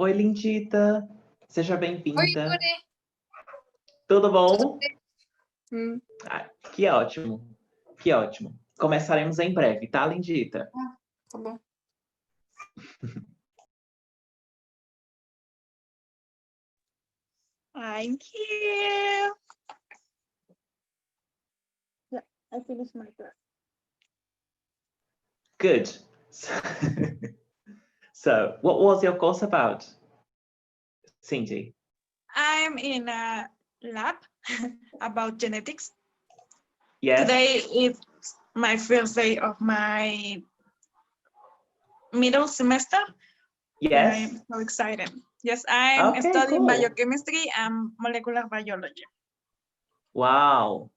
Oi, Lindita. Seja Oi, bem-vinda. Yuri. Tudo Tudo bom? bem? Ah, que ótimo. Que ótimo. Começaremos em breve, tá, Lindita? Tá bom. Thank you. Yeah, I finished my class. Good. So, what was your course about, Cindy? I'm in a lab about genetics. Yes? Today is my first day of my middle semester. Yes? I'm so excited. Yes, I'm Okay, studying cool. biochemistry and molecular biology. Wow.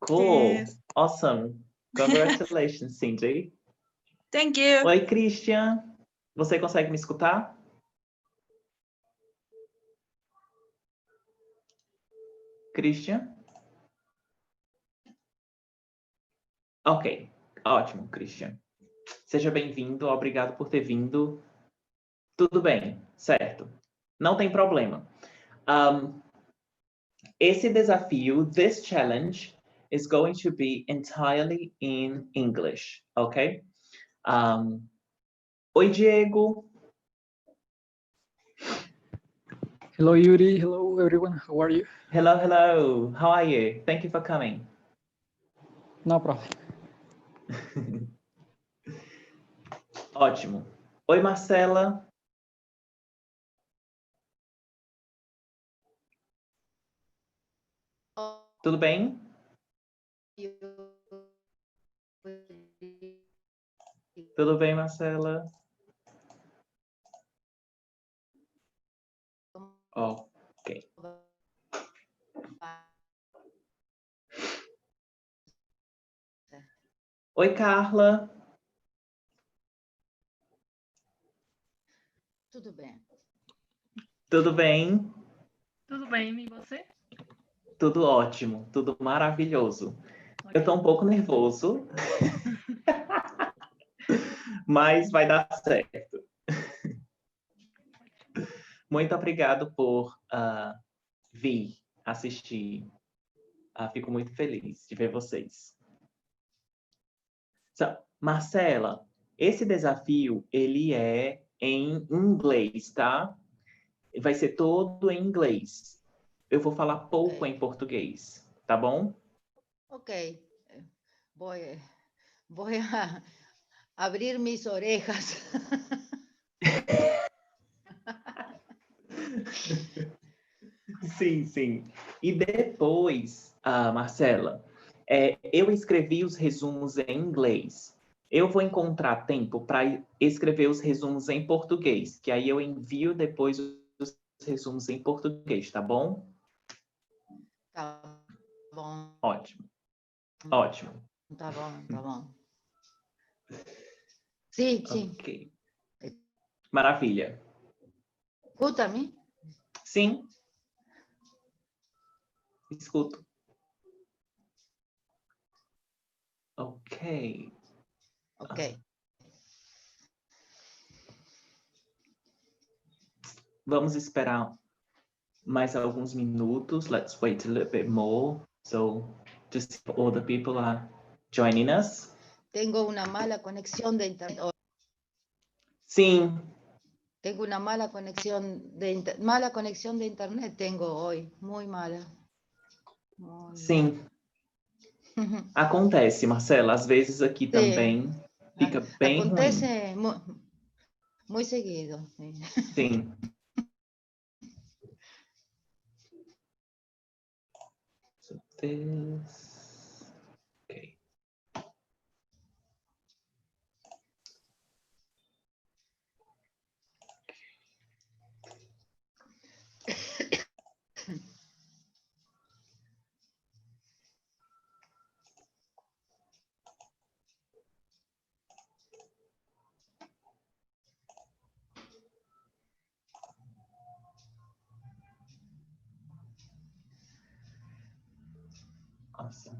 Cool. Yes. Awesome. Congratulations, Cindy. Thank you. Oi, Christian. Você consegue me escutar? Christian? Ok. Ótimo, Christian. Seja bem-vindo. Obrigado por ter vindo. Tudo bem, certo. Não tem problema. Esse desafio, this challenge, is going to be entirely in English, okay? Oi, Diego. Hello, Yuri. Hello, everyone. How are you? Hello, hello. How are you? Thank you for coming. No problem. Ótimo. Oi, Marcela. Tudo bem? Tudo bem, Marcela? Ok. Oi, Carla. Tudo bem. Tudo bem? Tudo bem, e você? Tudo ótimo, tudo maravilhoso. Ok. Eu tô um pouco nervoso, mas vai dar certo. Muito obrigado por vir assistir. Fico muito feliz de ver vocês. So, Marcela, esse desafio, ele é em inglês, tá? Vai ser todo em inglês. Eu vou falar pouco Ok. em português, tá bom? Ok. Voy a abrir mis orejas. Sim, sim. E depois, Marcela, eu escrevi os resumos em inglês. Eu vou encontrar tempo para escrever os resumos em português, que aí eu envio depois os resumos em português, tá bom? Tá bom, Ótimo. Ótimo. tá bom, tá bom. Sim, sim. Ok. Maravilha. Escuta-me? Sim. Escuto. Ok. Ok. Vamos esperar mais alguns minutos. Let's wait a little bit more. So, just all the people are joining us. Tengo una mala conexión de internet. Sim, Tengo una mala conexión de internet tengo hoy, muy mala. Muy sim. mala. Acontece, Marcela. Às vezes aqui também fica bem ruim. Acontece muy seguido. Sí. Sim. So this... Ok. Awesome.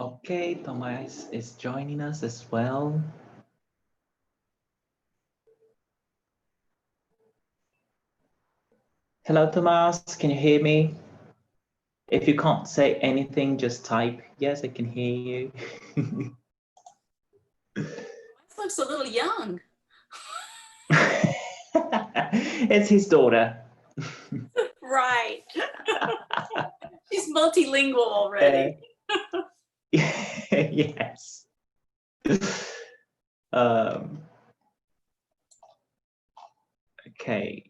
Okay, Tomás is joining us as well. Hello, Tomás, can you hear me? If you can't say anything, just type, yes, I can hear you. This looks a little young. It's his daughter. Right. She's multilingual already. Yes. Okay.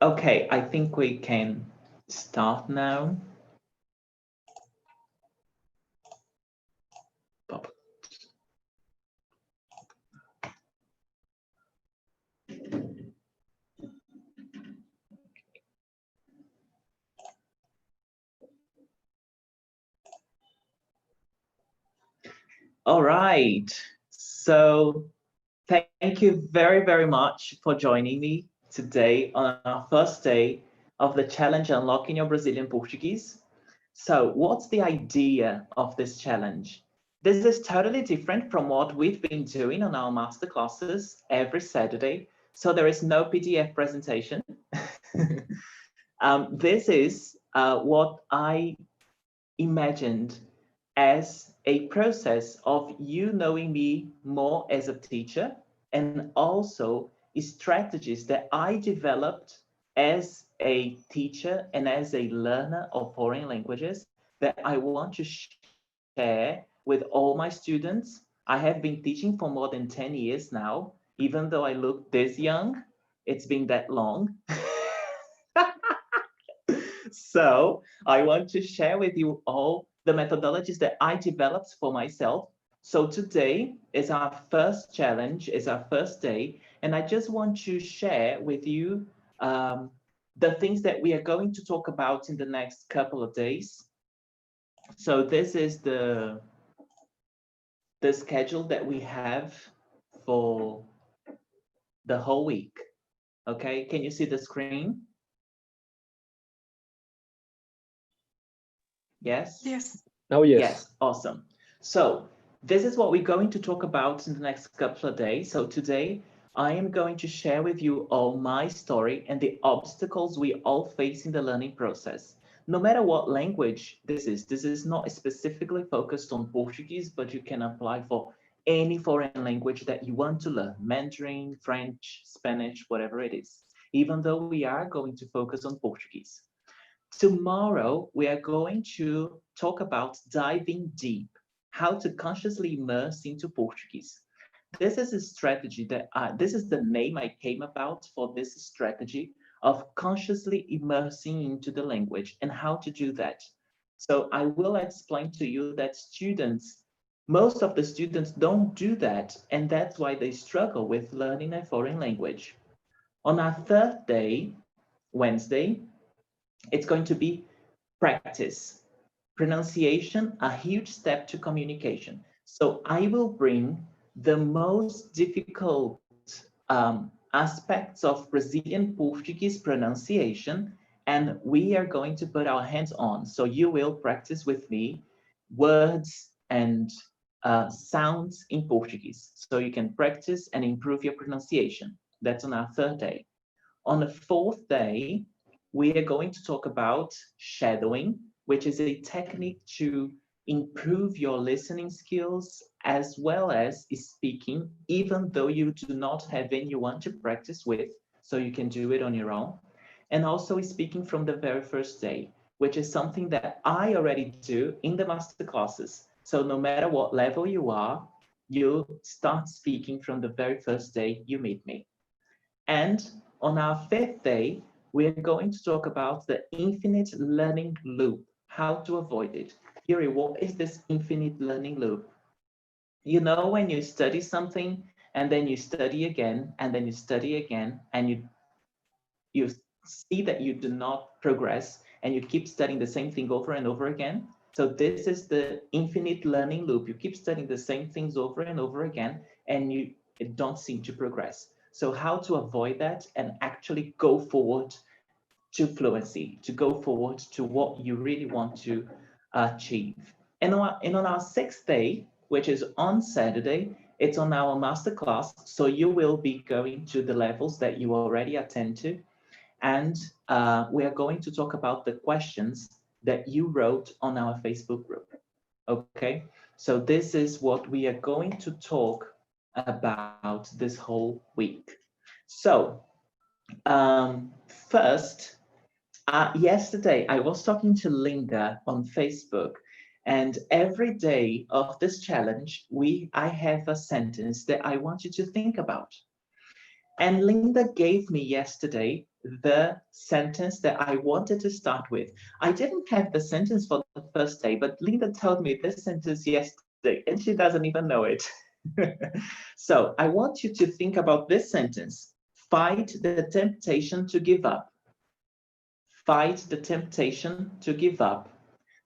Okay, I think we can start now. All right. So thank you very, very much for joining me today on our first day of the challenge Unlocking Your Brazilian Portuguese. So what's the idea of this challenge? This is totally different from what we've been doing on our masterclasses every Saturday. So there is no PDF presentation. This is what I imagined as a process of you knowing me more as a teacher, and also strategies that I developed as a teacher and as a learner of foreign languages that I want to share with all my students. I have been teaching for more than 10 years now, even though I look this young, it's been that long. So I want to share with you all the methodologies that I developed for myself. So today is our first challenge, is our first day, and I just want to share with you the things that we are going to talk about in the next couple of days. So this is the schedule that we have for the whole week. Okay, can you see the screen? Yes? Yes. Oh, yes. Yes, awesome. So this is what we're going to talk about in the next couple of days. So today I am going to share with you all my story and the obstacles we all face in the learning process. No matter what language this is not specifically focused on Portuguese, but you can apply for any foreign language that you want to learn, Mandarin, French, Spanish, whatever it is, even though we are going to focus on Portuguese. Tomorrow, we are going to talk about diving deep, how to consciously immerse into Portuguese. This is a strategy that, this is the name I came about for this strategy of consciously immersing into the language and how to do that. So I will explain to you that most of the students don't do that, and that's why they struggle with learning a foreign language. On our third day, Wednesday, it's going to be practice. Pronunciation, a huge step to communication. So I will bring the most difficult aspects of Brazilian Portuguese pronunciation, and we are going to put our hands on. So you will practice with me words and sounds in Portuguese. So you can practice and improve your pronunciation. That's on our third day. On the fourth day, we are going to talk about shadowing, which is a technique to improve your listening skills as well as speaking, even though you do not have anyone to practice with, so you can do it on your own. And also speaking from the very first day, which is something that I already do in the master classes. So no matter what level you are, you start speaking from the very first day you meet me. And on our fifth day, we are going to talk about the infinite learning loop, how to avoid it. Yuri, what is this infinite learning loop? You know, when you study something and then you study again and then you study again and you see that you do not progress and you keep studying the same thing over and over again. So this is the infinite learning loop. You keep studying the same things over and over again and you don't seem to progress. So how to avoid that and actually go forward to fluency, to go forward to what you really want to achieve. And on our 6th day, which is on Saturday, it's on our masterclass. So you will be going to the levels that you already attend to. And we are going to talk about the questions that you wrote on our Facebook group. Okay, so this is what we are going to talk about this whole week. So first, yesterday I was talking to Linda on Facebook, and every day of this challenge, I have a sentence that I want you to think about. And Linda gave me yesterday the sentence that I wanted to start with. I didn't have the sentence for the first day, but Linda told me this sentence yesterday, and she doesn't even know it. So I want you to think about this sentence. Fight the temptation to give up. Fight the temptation to give up.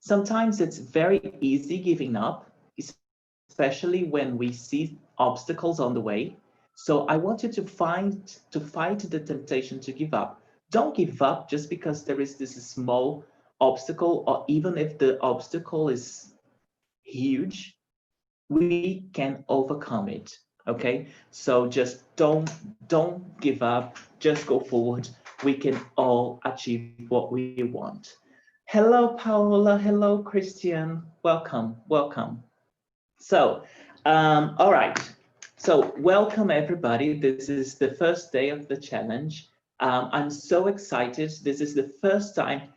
Sometimes it's very easy giving up, especially when we see obstacles on the way. So I want you to fight the temptation to give up. Don't give up just because there is this small obstacle, or even if the obstacle is huge, we can overcome it. Okay, so just don't give up, just go forward. We can all achieve what we want. Hello, Paola. Hello, Christian. Welcome. So, all right. So welcome everybody. This is the first day of the challenge. I'm so excited. This is the first time,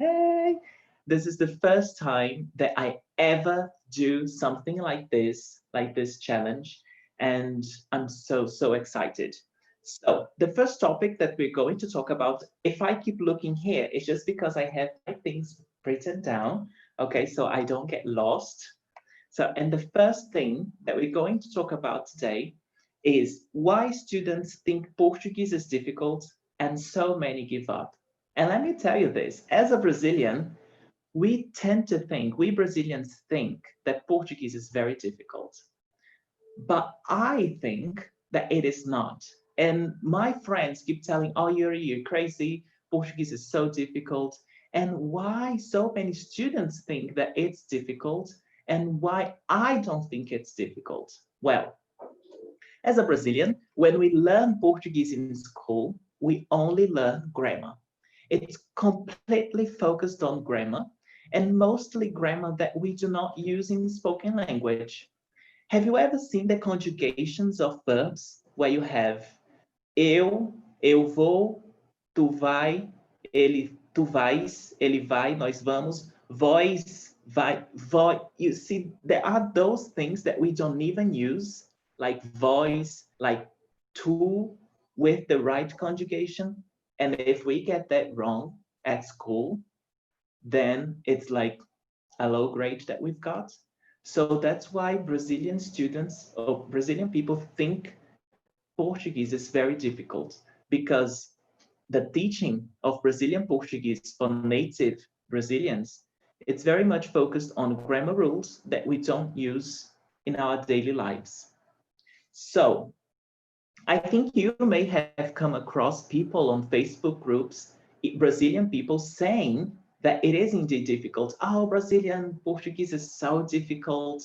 this is the first time that I ever do something like this challenge. And I'm so excited. So the first topic that we're going to talk about, if I keep looking here, it's just because I have my things written down. Okay, so I don't get lost. So, and the first thing that we're going to talk about today is why students think Portuguese is difficult and so many give up. And let me tell you this, as a Brazilian, we Brazilians think that Portuguese is very difficult. But I think that it is not. And my friends keep telling, oh, you're crazy, Portuguese is so difficult. And why so many students think that it's difficult, and why I don't think it's difficult? Well, as a Brazilian, when we learn Portuguese in school, we only learn grammar. It's completely focused on grammar, and mostly grammar that we do not use in spoken language. Have you ever seen the conjugations of verbs where you have eu vou, tu vai, tu vais, ele vai, nós vamos, vós, vai, You see, there are those things that we don't even use, like voice, like to, with the right conjugation. And if we get that wrong at school, then it's like a low grade that we've got. So that's why Brazilian students or Brazilian people think Portuguese is very difficult, because the teaching of Brazilian Portuguese for native Brazilians, it's very much focused on grammar rules that we don't use in our daily lives. So I think you may have come across people on Facebook groups, Brazilian people saying that it is indeed difficult. Oh, Brazilian Portuguese is so difficult.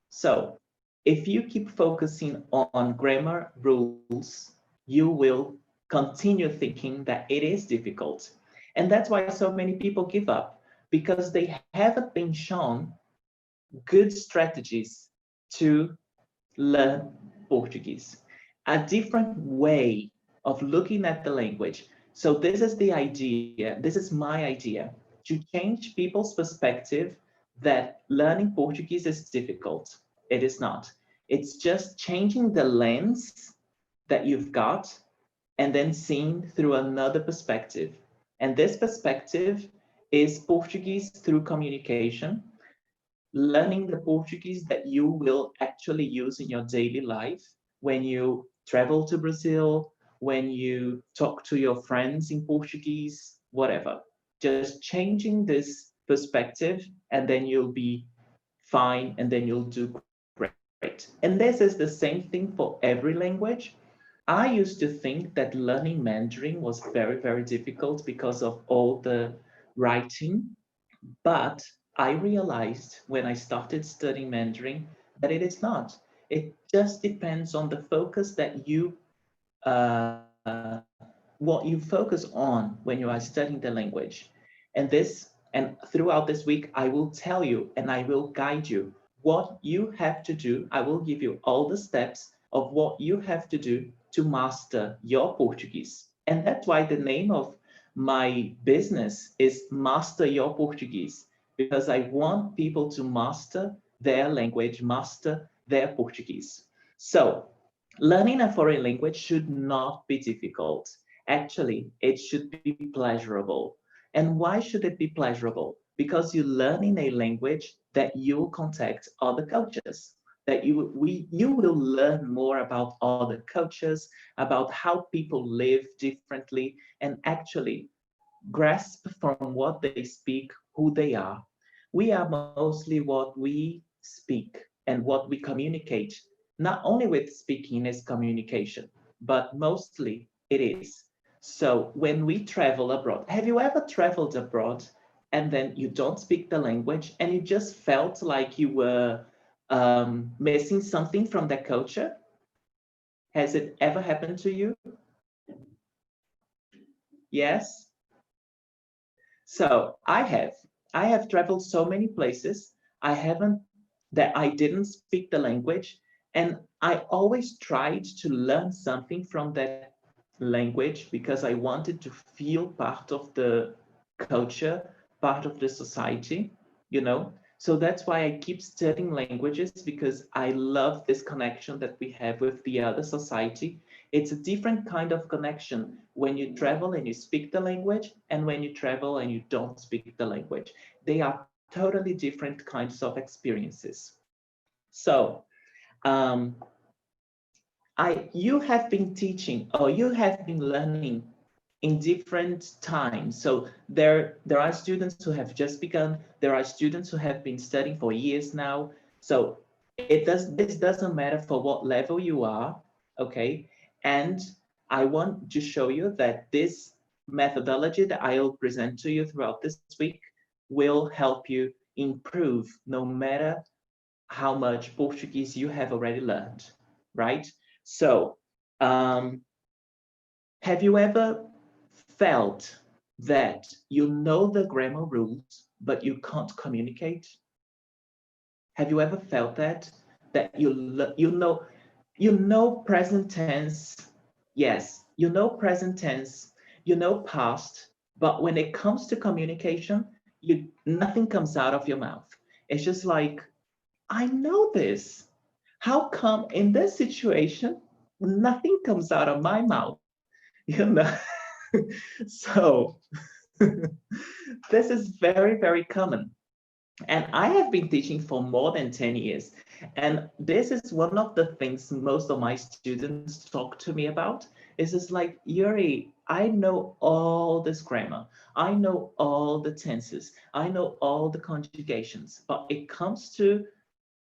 So if you keep focusing on grammar rules, you will continue thinking that it is difficult. And that's why so many people give up, because they haven't been shown good strategies to learn Portuguese, a different way of looking at the language. So this is the idea, this is my idea, to change people's perspective that learning Portuguese is difficult. It is not. It's just changing the lens that you've got and then seeing through another perspective. And this perspective is Portuguese through communication, learning the Portuguese that you will actually use in your daily life when you travel to Brazil, when you talk to your friends in Portuguese, whatever. Just changing this perspective, and then you'll be fine, and then you'll do great. And this is the same thing for every language. I used to think that learning Mandarin was very, very difficult because of all the writing, but I realized when I started studying Mandarin that it is not. It just depends on the focus that uh, what you focus on when you are studying the language. And throughout this week, I will tell you and I will guide you what you have to do. I will give you all the steps of what you have to do to master your Portuguese. And that's why the name of my business is Master Your Portuguese, because I want people to master their language, master their Portuguese. So, learning a foreign language should not be difficult. Actually, it should be pleasurable. And why should it be pleasurable? Because you learn in a language that you will contact other cultures, that you will learn more about other cultures, about how people live differently, and actually grasp from what they speak who they are. We are mostly what we speak and what we communicate. Not only with speaking is communication, but mostly it is. So when we travel abroad, have you ever traveled abroad and then you don't speak the language and you just felt like you were missing something from that culture? Has it ever happened to you? Yes? So I have traveled so many places. I haven't that I didn't speak the language, and I always tried to learn something from that language because I wanted to feel part of the culture, part of the society, you know. So that's why I keep studying languages, because I love this connection that we have with the other society. It's a different kind of connection when you travel and you speak the language, and when you travel and you don't speak the language. They are totally different kinds of experiences. So, um, you have been teaching, or you have been learning in different times. So there are students who have just begun. There are students who have been studying for years now. So this doesn't matter for what level you are, okay? And I want to show you that this methodology that I'll present to you throughout this week will help you improve no matter how much Portuguese you have already learned, right? So, have you ever felt that you know the grammar rules, but you can't communicate? Have you ever felt that? That you know present tense, yes, you know present tense, you know past, but when it comes to communication, nothing comes out of your mouth. It's just like, I know this. How come in this situation, nothing comes out of my mouth? You know? So this is very, very common. And I have been teaching for more than 10 years. And this is one of the things most of my students talk to me about. Is just like, Yuri, I know all this grammar. I know all the tenses. I know all the conjugations. But it comes to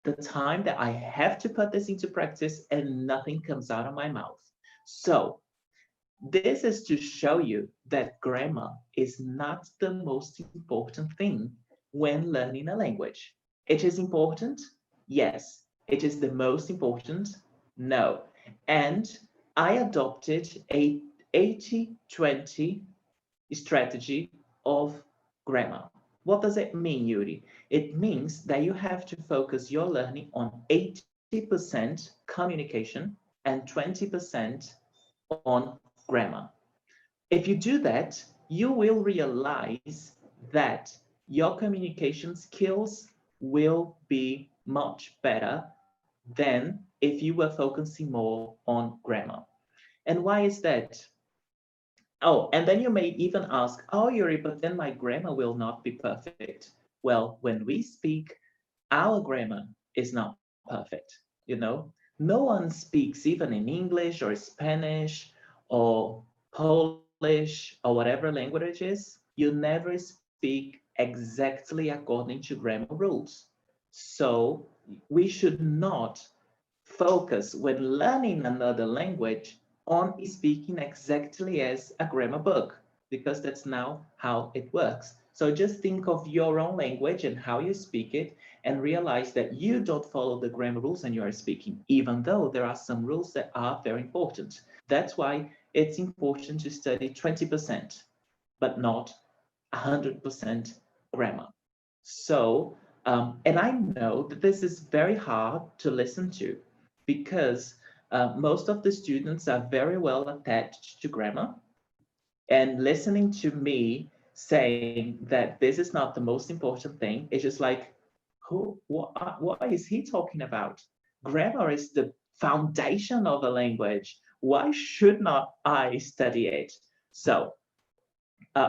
the time that I have to put this into practice and nothing comes out of my mouth. So this is to show you that grammar is not the most important thing when learning a language. It is important? Yes. It is the most important? No. And I adopted a 80-20 strategy of grammar. What does it mean, Yuri? It means that you have to focus your learning on 80% communication and 20% on grammar. If you do that, you will realize that your communication skills will be much better than if you were focusing more on grammar. And why is that? Oh, and then you may even ask, oh, Yuri, but then my grammar will not be perfect. Well, when we speak, our grammar is not perfect, you know? No one speaks, even in English or Spanish or Polish or whatever language it is, you never speak exactly according to grammar rules. So we should not focus when learning another language on speaking exactly as a grammar book, because that's now how it works. So just think of your own language and how you speak it, and realize that you don't follow the grammar rules when you are speaking, even though there are some rules that are very important. That's why it's important to study 20%, but not 100% grammar. So, and I know that this is very hard to listen to, because most of the students are very well attached to grammar, and listening to me saying that this is not the most important thing is just like, what is he talking about? Grammar is the foundation of a language. Why should not I study it? So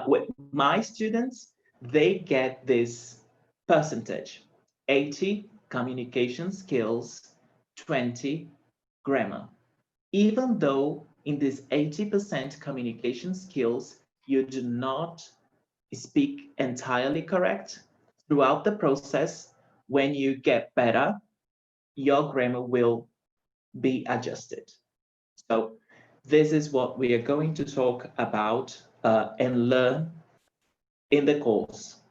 with my students, they get this percentage: 80 communication skills, 20 grammar. Even though in this 80% communication skills, you do not speak entirely correct, throughout the process, when you get better, your grammar will be adjusted. So this is what we are going to talk about and learn in the course.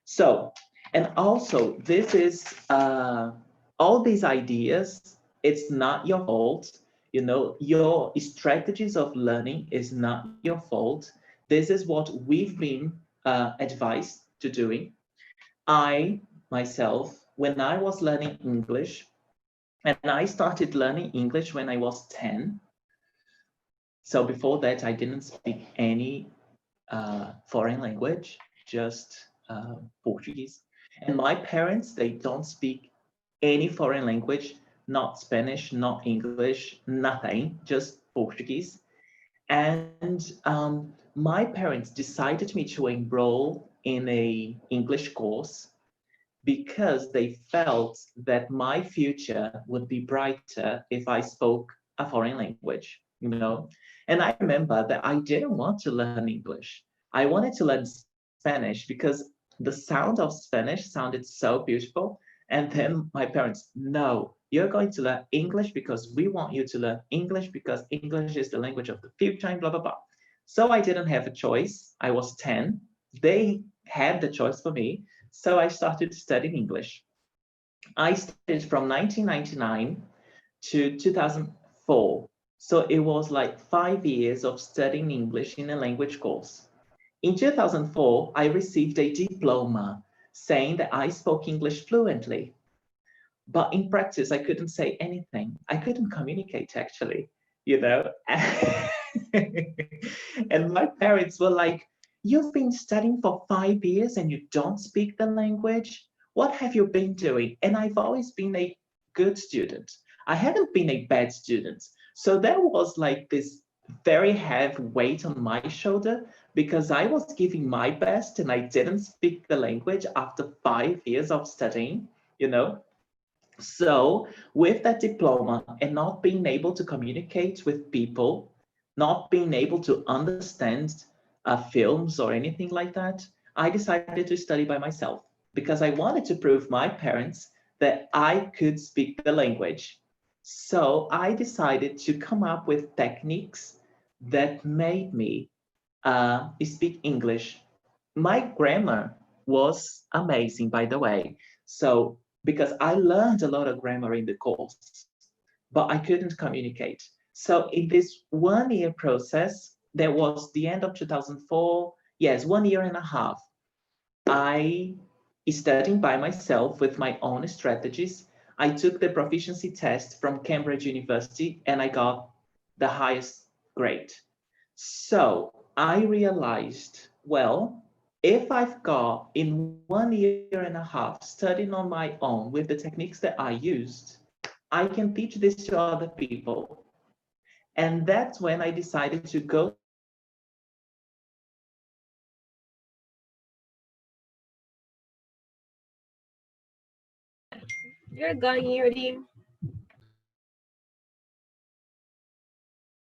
So, and also this is all these ideas, it's not your fault. You know, your strategies of learning is not your fault. This is what we've been advised to doing. I myself, when I was learning English, and I started learning English when I was 10. So before that, I didn't speak any foreign language, just Portuguese. And my parents, they don't speak any foreign language, not Spanish, not English, nothing, just Portuguese. And my parents decided me to enroll in a English course because they felt that my future would be brighter if I spoke a foreign language, you know? And I remember that I didn't want to learn English. I wanted to learn Spanish because the sound of Spanish sounded so beautiful. And then my parents, no, you're going to learn English because we want you to learn English because English is the language of the future and blah, blah, blah. So I didn't have a choice. I was 10. They had the choice for me. So I started studying English. I studied from 1999 to 2004. So it was like 5 years of studying English in a language course. In 2004, I received a diploma saying that I spoke English fluently. But in practice, I couldn't say anything. I couldn't communicate, actually, you know? And my parents were like, you've been studying for 5 years and you don't speak the language? What have you been doing? And I've always been a good student. I haven't been a bad student. So there was like this very heavy weight on my shoulder because I was giving my best and I didn't speak the language after 5 years of studying, you know? So with that diploma and not being able to communicate with people, not being able to understand films or anything like that, I decided to study by myself because I wanted to prove my parents that I could speak the language. So I decided to come up with techniques that made me speak English. My grammar was amazing, by the way. So because I learned a lot of grammar in the course, but I couldn't communicate. So in this 1 year process, that was the end of 2004, yes, 1 year and a half, I studying by myself with my own strategies. I took the proficiency test from Cambridge University and I got the highest grade. So I realized, well, if I've got in 1 year and a half studying on my own with the techniques that I used, I can teach this to other people. And that's when I decided to go to university. You're going, Yuri.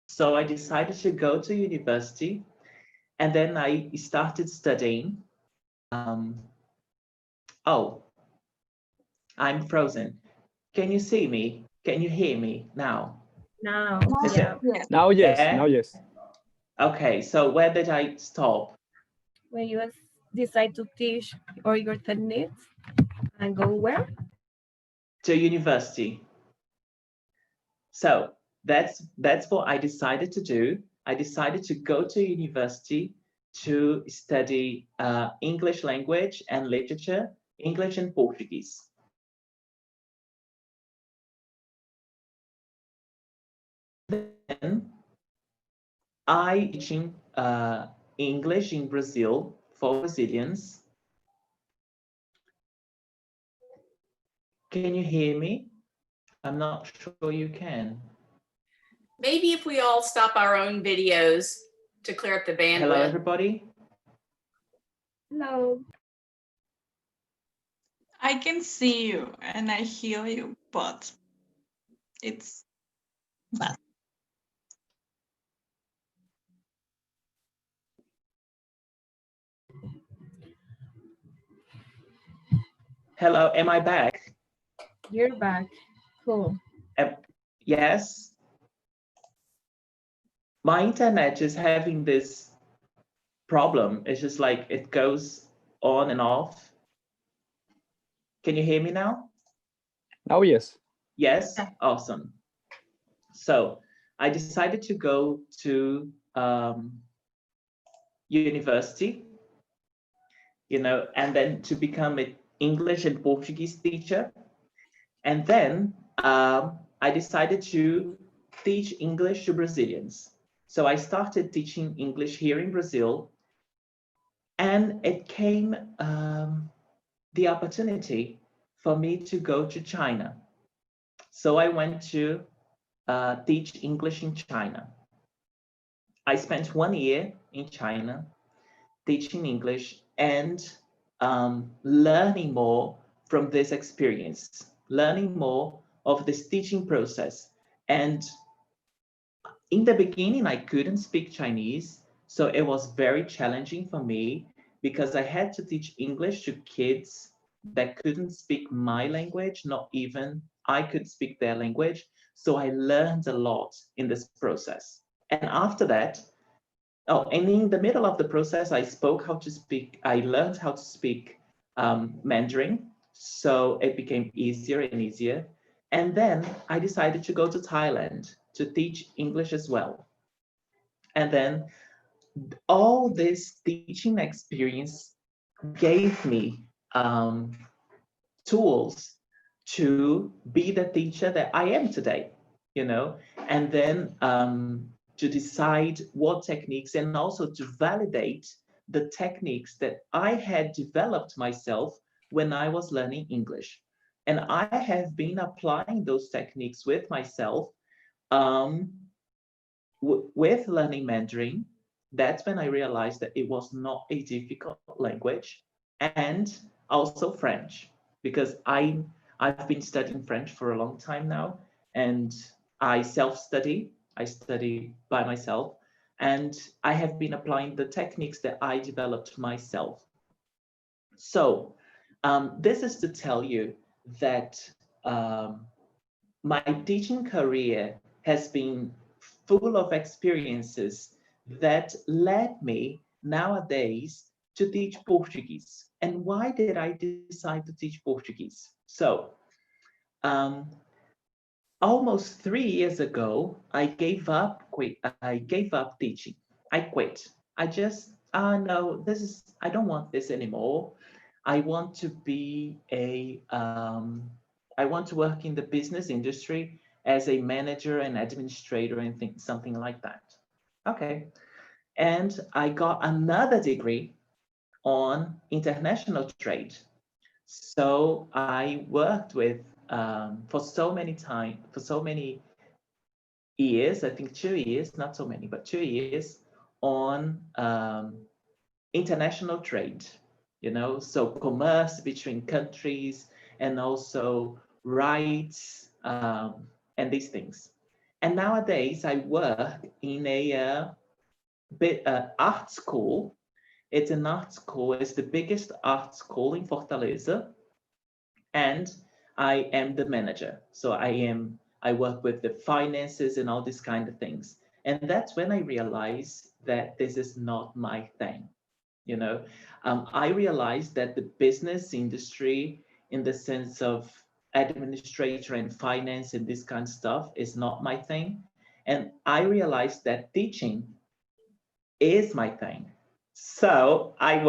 So I decided to go to university and then I started studying. Oh, I'm frozen. Can you see me? Can you hear me now? Now, Is yeah. it? Now, yes. Yeah? Now, yes. Okay, so where did I stop? When you decide to teach or your techniques and go where? To university. So that's what I decided to do. I decided to go to university to study English language and literature, English and Portuguese. Then I teaching English in Brazil for Brazilians. Can you hear me? I'm not sure you can. Maybe if we all stop our own videos to clear up the bandwidth. Hello, everybody. Hello. I can see you and I hear you, but it's bad. Hello, am I back? You're back. Cool. Yes. My internet is having this problem. It's just like it goes on and off. Can you hear me now? Now, yes. Yes? Awesome. So I decided to go to university, and then to become an English and Portuguese teacher. And then I decided to teach English to Brazilians. So I started teaching English here in Brazil, and it came the opportunity for me to go to China. So I went to teach English in China. I spent 1 year in China teaching English and learning more from this experience, learning more of this teaching process. And in the beginning, I couldn't speak Chinese, so it was very challenging for me because I had to teach English to kids that couldn't speak my language, not even I could speak their language. So I learned a lot in this process. And after that, and in the middle of the process, I learned how to speak Mandarin. So it became easier and easier. And then I decided to go to Thailand to teach English as well. And then all this teaching experience gave me tools to be the teacher that I am today, and then to decide what techniques and also to validate the techniques that I had developed myself when I was learning English. And I have been applying those techniques with myself with learning Mandarin. That's when I realized that it was not a difficult language, and also French, because I've been studying French for a long time now, and I self-study. I study by myself, and I have been applying the techniques that I developed myself. So this is to tell you that my teaching career has been full of experiences that led me nowadays to teach Portuguese. And why did I decide to teach Portuguese? So almost 3 years ago, I gave up teaching. I quit. I just, no, I don't want this anymore. I want to be I want to work in the business industry as a manager and administrator and something like that. Okay. And I got another degree on international trade. So I worked with for so many years, I think 2 years, not so many, but 2 years on international trade, so commerce between countries and also rights and these things. And nowadays I work in a art school. It's an art school. It's the biggest art school in Fortaleza. And I am the manager. So I I work with the finances and all these kind of things. And that's when I realized that this is not my thing. You know, I realized that the business industry, in the sense of administrator and finance and this kind of stuff, is not my thing. And I realized that teaching is my thing. So I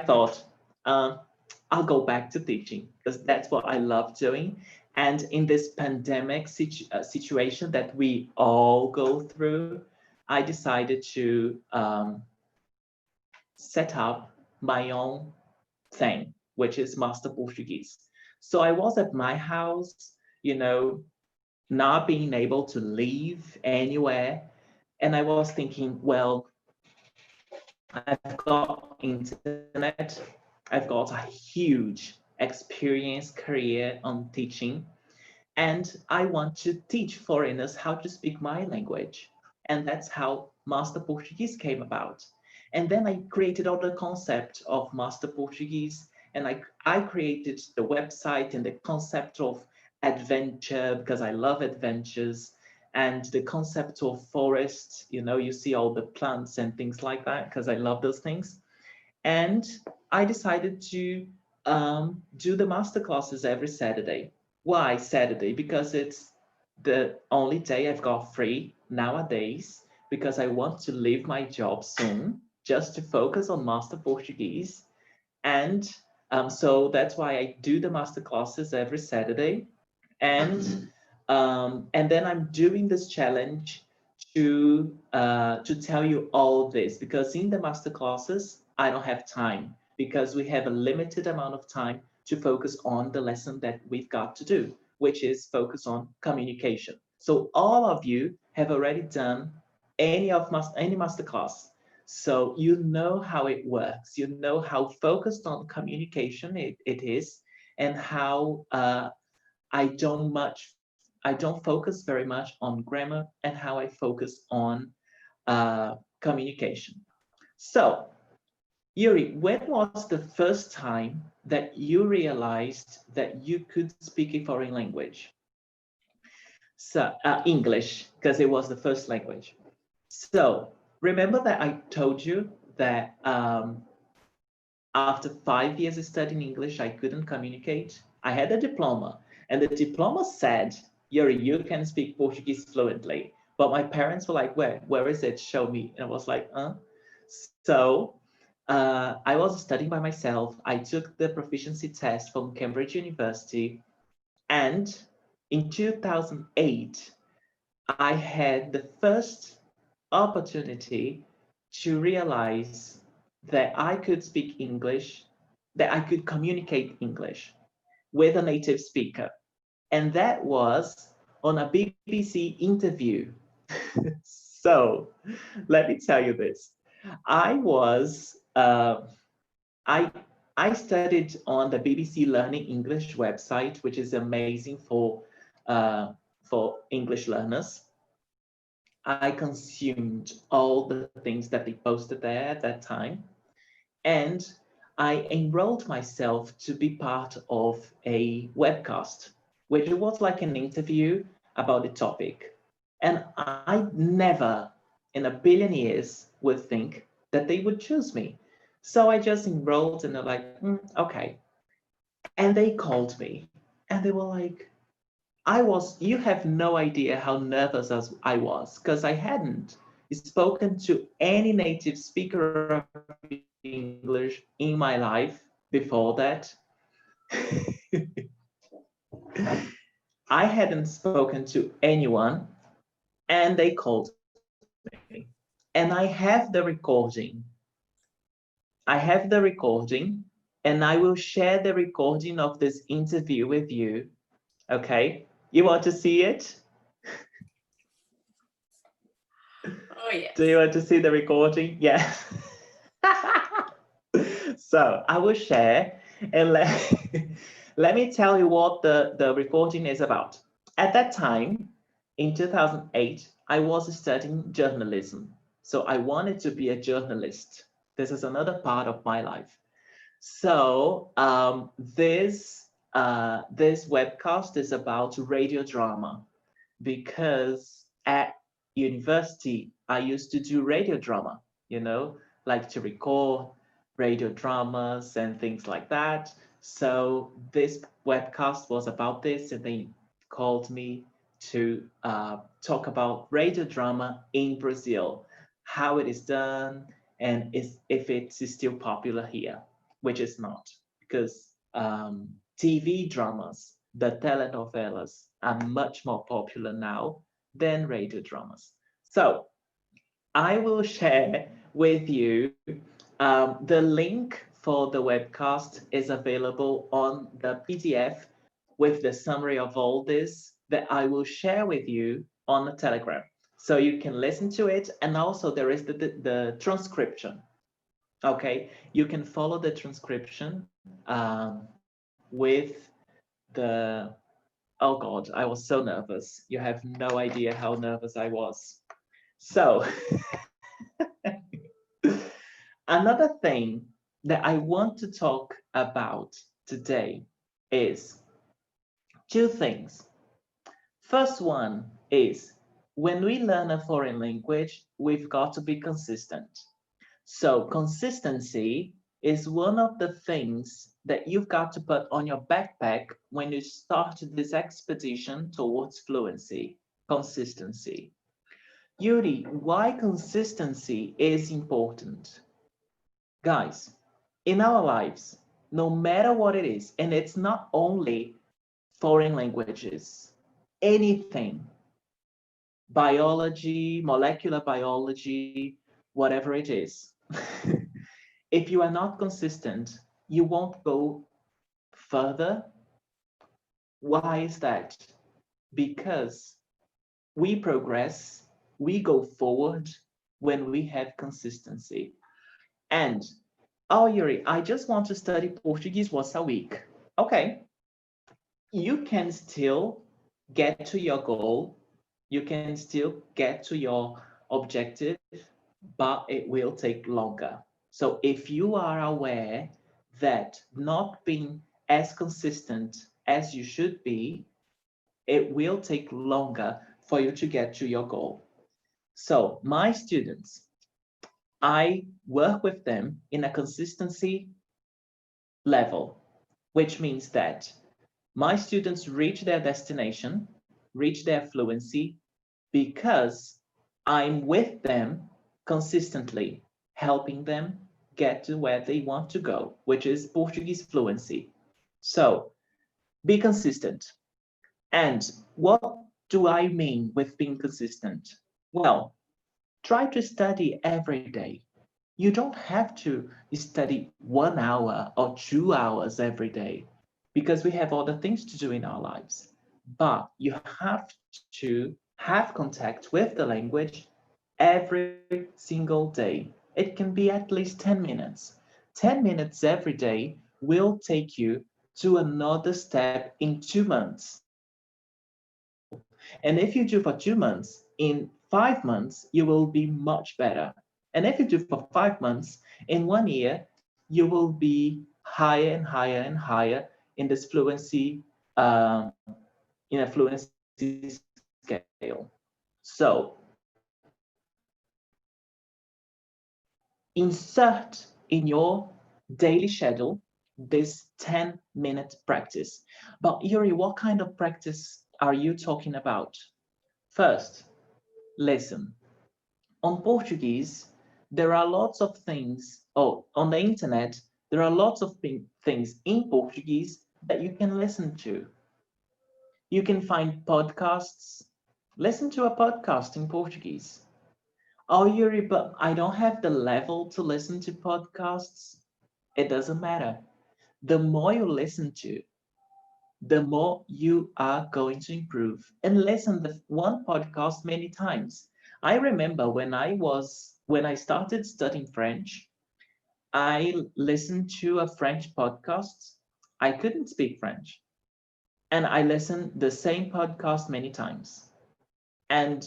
thought, I'll go back to teaching because that's what I love doing. And in this pandemic situation that we all go through, I decided to set up my own thing, which is Master Portuguese. So I was at my house, you know, not being able to leave anywhere. And I was thinking, well, I've got internet, I've got a huge experience career on teaching, and I want to teach foreigners how to speak my language. And that's how Master Portuguese came about. And then I created all the concept of Master Portuguese, and I created the website and the concept of adventure because I love adventures, and the concept of forest. You know, you see all the plants and things like that because I love those things. And I decided to do the master classes every Saturday. Why Saturday? Because it's the only day I've got free nowadays because I want to leave my job soon just to focus on Master Portuguese. And so that's why I do the master classes every Saturday. And then I'm doing this challenge to tell you all this because in the master classes I don't have time because we have a limited amount of time to focus on the lesson that we've got to do, which is focus on communication. So all of you have already done any master class. So you know how it works. You know how focused on communication it is, and how I don't focus very much on grammar, and how I focus on communication. So, Yuri, when was the first time that you realized that you could speak a foreign language? So, English, because it was the first language. So, remember that I told you that after 5 years of studying English, I couldn't communicate. I had a diploma, and the diploma said, Yuri, you can speak Portuguese fluently. But my parents were like, where is it? Show me. And I was like, So I was studying by myself. I took the proficiency test from Cambridge University. And in 2008, I had the first opportunity to realize that I could speak English, that I could communicate English with a native speaker. And that was on a BBC interview. So let me tell you this. I was, I studied on the BBC Learning English website, which is amazing for English learners. I consumed all the things that they posted there at that time. And I enrolled myself to be part of a webcast, which was like an interview about the topic. And I never in a billion years would think that they would choose me. So I just enrolled and they're like, okay. And they called me and they were like, you have no idea how nervous as I was because I hadn't spoken to any native speaker of English in my life before that. I hadn't spoken to anyone, and they called me. And I have the recording. And I will share the recording of this interview with you. Okay? You want to see it? Oh, yes. Do you want to see the recording? Yeah. So I will share and let me tell you what the recording is about. At that time, in 2008, I was studying journalism. So I wanted to be a journalist. This is another part of my life. So this webcast is about radio drama. because at university, I used to do radio drama, like to record radio dramas and things like that. So this webcast was about this, and they called me to talk about radio drama in Brazil, how it is done, and if it is still popular here, which is not, because TV dramas, the telenovelas, are much more popular now than radio dramas. So I will share with you the link for the webcast is available on the PDF with the summary of all this that I will share with you on the Telegram. So you can listen to it, and also there is the transcription. Okay, you can follow the transcription with the, oh God, I was so nervous. You have no idea how nervous I was. So another thing that I want to talk about today is two things. First one is when we learn a foreign language, we've got to be consistent. So consistency is one of the things that you've got to put on your backpack when you start this expedition towards fluency. Consistency. Yuri, why consistency is important? Guys, in our lives, no matter what it is, and it's not only foreign languages, anything, biology, molecular biology, whatever it is, if you are not consistent, you won't go further. Why is that? Because we progress, we go forward when we have consistency. And, oh, Yuri, I just want to study Portuguese once a week. Okay, you can still get to your goal, you can still get to your objective, but it will take longer. So if you are aware that not being as consistent as you should be, it will take longer for you to get to your goal. So my students, I work with them in a consistency level, which means that my students reach their destination, reach their fluency, because I'm with them consistently, helping them get to where they want to go, which is Portuguese fluency. So be consistent. And what do I mean with being consistent? Well, try to study every day. You don't have to study 1 hour or 2 hours every day because we have other things to do in our lives. But you have to have contact with the language every single day. It can be at least 10 minutes. 10 minutes every day will take you to another step in 2 months. And if you do for 2 months, in 5 months, you will be much better. And if you do for 5 months, in 1 year, you will be higher and higher and higher in this fluency, in a fluency scale. So insert in your daily schedule this 10-minute practice. But Yuri, what kind of practice are you talking about? First, listen. On Portuguese, there are lots of things, on the internet, there are lots of things in Portuguese that you can listen to. You can find podcasts. Listen to a podcast in Portuguese. Oh, Yuri, but I don't have the level to listen to podcasts. It doesn't matter. The more you listen to, the more you are going to improve. And listen to one podcast many times. I remember when I started studying French, I listened to a French podcast. I couldn't speak French. And I listened the same podcast many times. And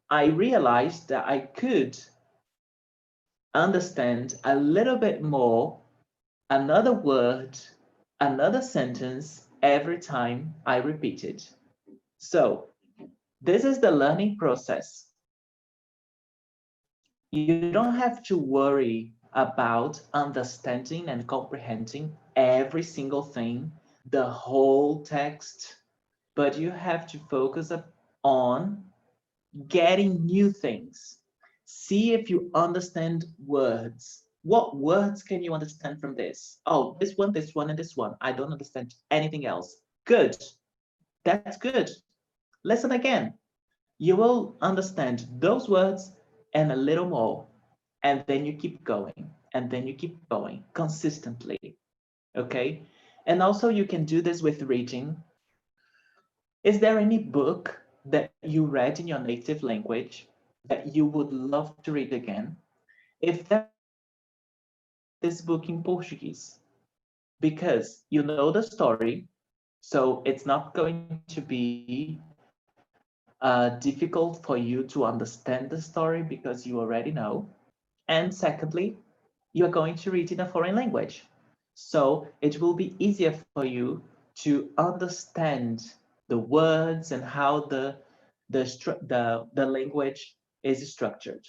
I realized that I could understand a little bit more another word, another sentence every time I repeat it. So This is the learning process. You don't have to worry about understanding and comprehending every single thing, the whole text, but you have to focus on getting new things. See if you understand words. What words can you understand from this? Oh, this one, and this one. I don't understand anything else. Good. That's good. Listen again. You will understand those words and a little more. And then you keep going. And then you keep going consistently. Okay? And also you can do this with reading. Is there any book that you read in your native language that you would love to read again? If there this book in Portuguese, because you know the story, so it's not going to be difficult for you to understand the story because you already know. And secondly, you're going to read in a foreign language. So it will be easier for you to understand the words and how the language is structured.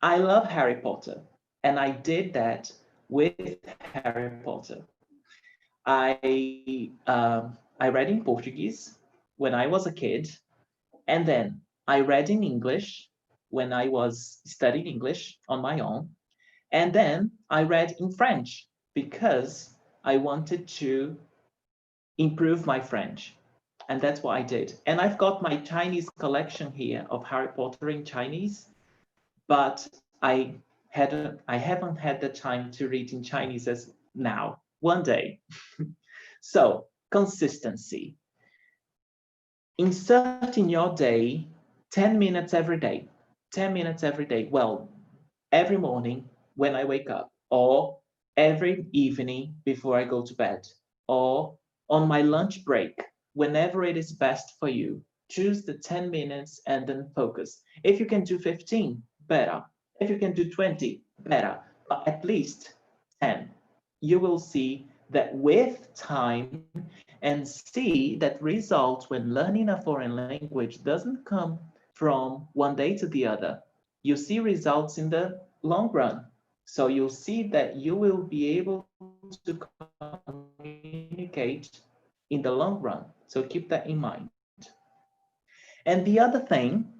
I love Harry Potter, and I did that with Harry Potter. I read in Portuguese when I was a kid, and then I read in English when I was studying English on my own, and then I read in French because I wanted to improve my French. And that's what I did. And I've got my Chinese collection here of Harry Potter in Chinese, but I haven't had the time to read in Chinese as now. One day. So consistency. Insert in your day 10 minutes every day. 10 minutes every day. Well, every morning when I wake up, or every evening before I go to bed, or on my lunch break, whenever it is best for you. Choose the 10 minutes and then focus. If you can do 15, better. If you can do 20, better. But at least 10. You will see that with time and see that results when learning a foreign language doesn't come from one day to the other. You see results in the long run. So you'll see that you will be able to communicate in the long run. So keep that in mind. And the other thing,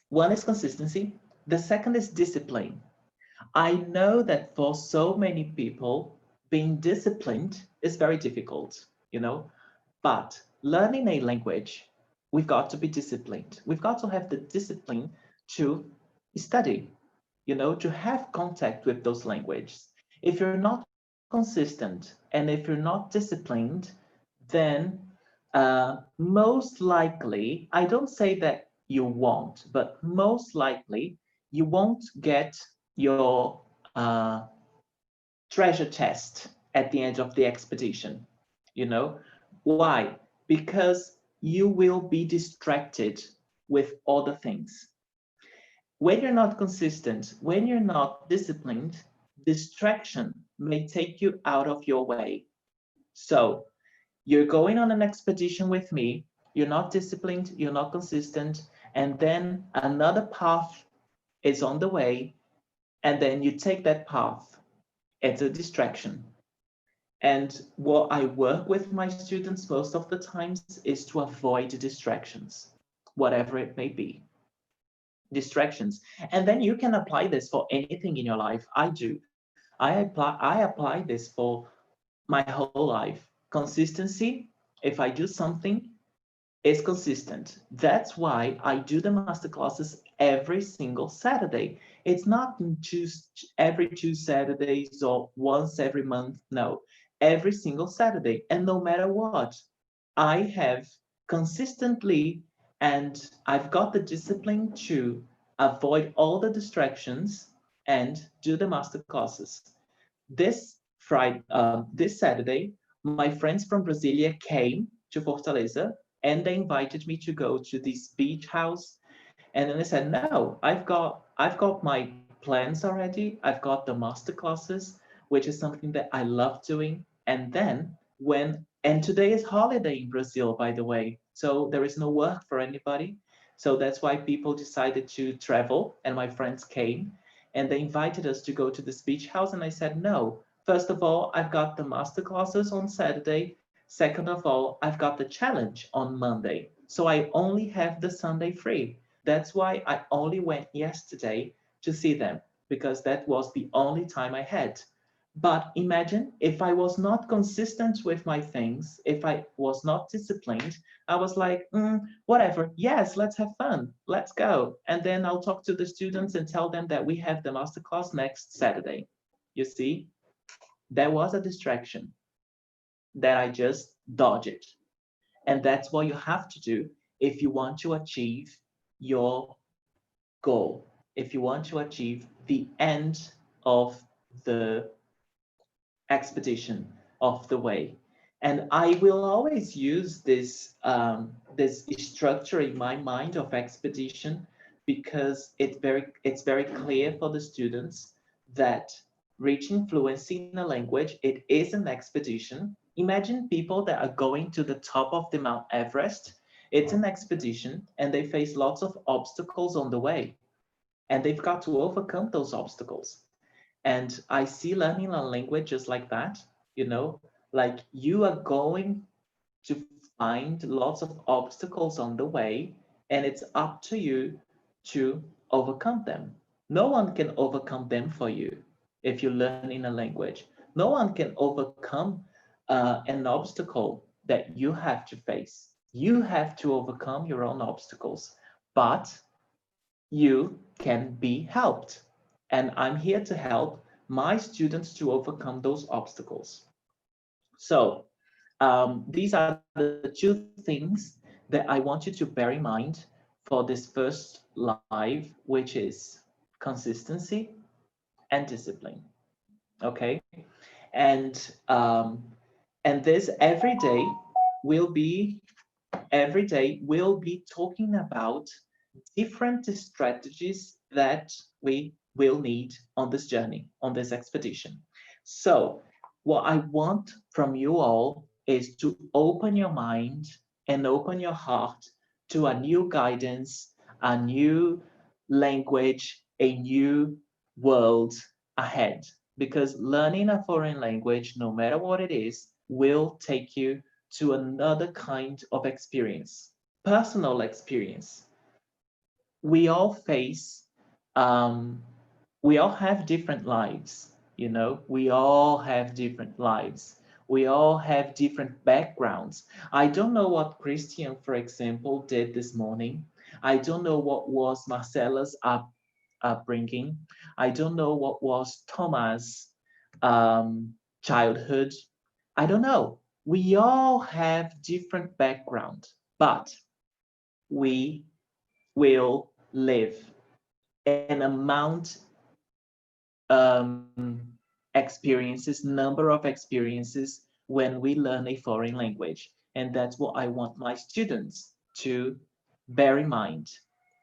one is consistency. The second is discipline. I know that for so many people, being disciplined is very difficult, but learning a language, we've got to be disciplined. We've got to have the discipline to study, to have contact with those languages. If you're not consistent and if you're not disciplined, then most likely, I don't say that you won't, but most likely you won't get your treasure chest at the end of the expedition. Why? Because you will be distracted with other things. When you're not consistent, when you're not disciplined, distraction may take you out of your way. So you're going on an expedition with me, you're not disciplined, you're not consistent, and then another path is on the way, and then you take that path. It's a distraction. And what I work with my students most of the times is to avoid distractions, whatever it may be. Distractions. And then you can apply this for anything in your life. I do. I apply this for my whole life. Consistency. If I do something, is consistent. That's why I do the masterclasses every single Saturday. It's not every 2 Saturdays or once every month. No, every single Saturday. And no matter what, I have consistently, and I've got the discipline to avoid all the distractions and do the masterclasses. This Saturday, my friends from Brasilia came to Fortaleza and they invited me to go to this beach house. And then I said, no, I've got my plans already. I've got the master classes, which is something that I love doing. And then and today is holiday in Brazil, by the way, so there is no work for anybody. So that's why people decided to travel, and my friends came and they invited us to go to this beach house. And I said, no, first of all, I've got the master classes on Saturday. Second of all, I've got the challenge on Monday. So I only have the Sunday free. That's why I only went yesterday to see them, because that was the only time I had. But imagine if I was not consistent with my things, if I was not disciplined, I was like, whatever, yes, let's have fun, let's go. And then I'll talk to the students and tell them that we have the masterclass next Saturday. You see, there was a distraction that I just dodged. And that's what you have to do if you want to achieve your goal, if you want to achieve the end of the expedition, of the way. And I will always use this structure in my mind of expedition, because it's very clear for the students that reaching fluency in a language, it is an expedition. Imagine people that are going to the top of the Mount Everest. It's an expedition and they face lots of obstacles on the way, and they've got to overcome those obstacles. And I see learning a language just like that, you know, like you are going to find lots of obstacles on the way, and it's up to you to overcome them. No one can overcome them for you if you learn in a language. No one can overcome an obstacle that you have to face. You have to overcome your own obstacles, but you can be helped. And I'm here to help my students to overcome those obstacles. So these are the two things that I want you to bear in mind for this first live, which is consistency and discipline. Okay, and this will be every day we'll be talking about different strategies that we will need on this journey, on this expedition. So what I want from you all is to open your mind and open your heart to a new guidance, a new language, a new world ahead. Because learning a foreign language, no matter what it is, will take you to another kind of experience, personal experience. We all face, um, we all have different lives, you know, we all have different lives. We all have different backgrounds. I don't know what Christian, for example, did this morning. I don't know what was Marcella's upbringing. I don't know what was Thomas' childhood. I don't know. We all have different background, but we will live an amount experiences, number of experiences when we learn a foreign language. And that's what I want my students to bear in mind,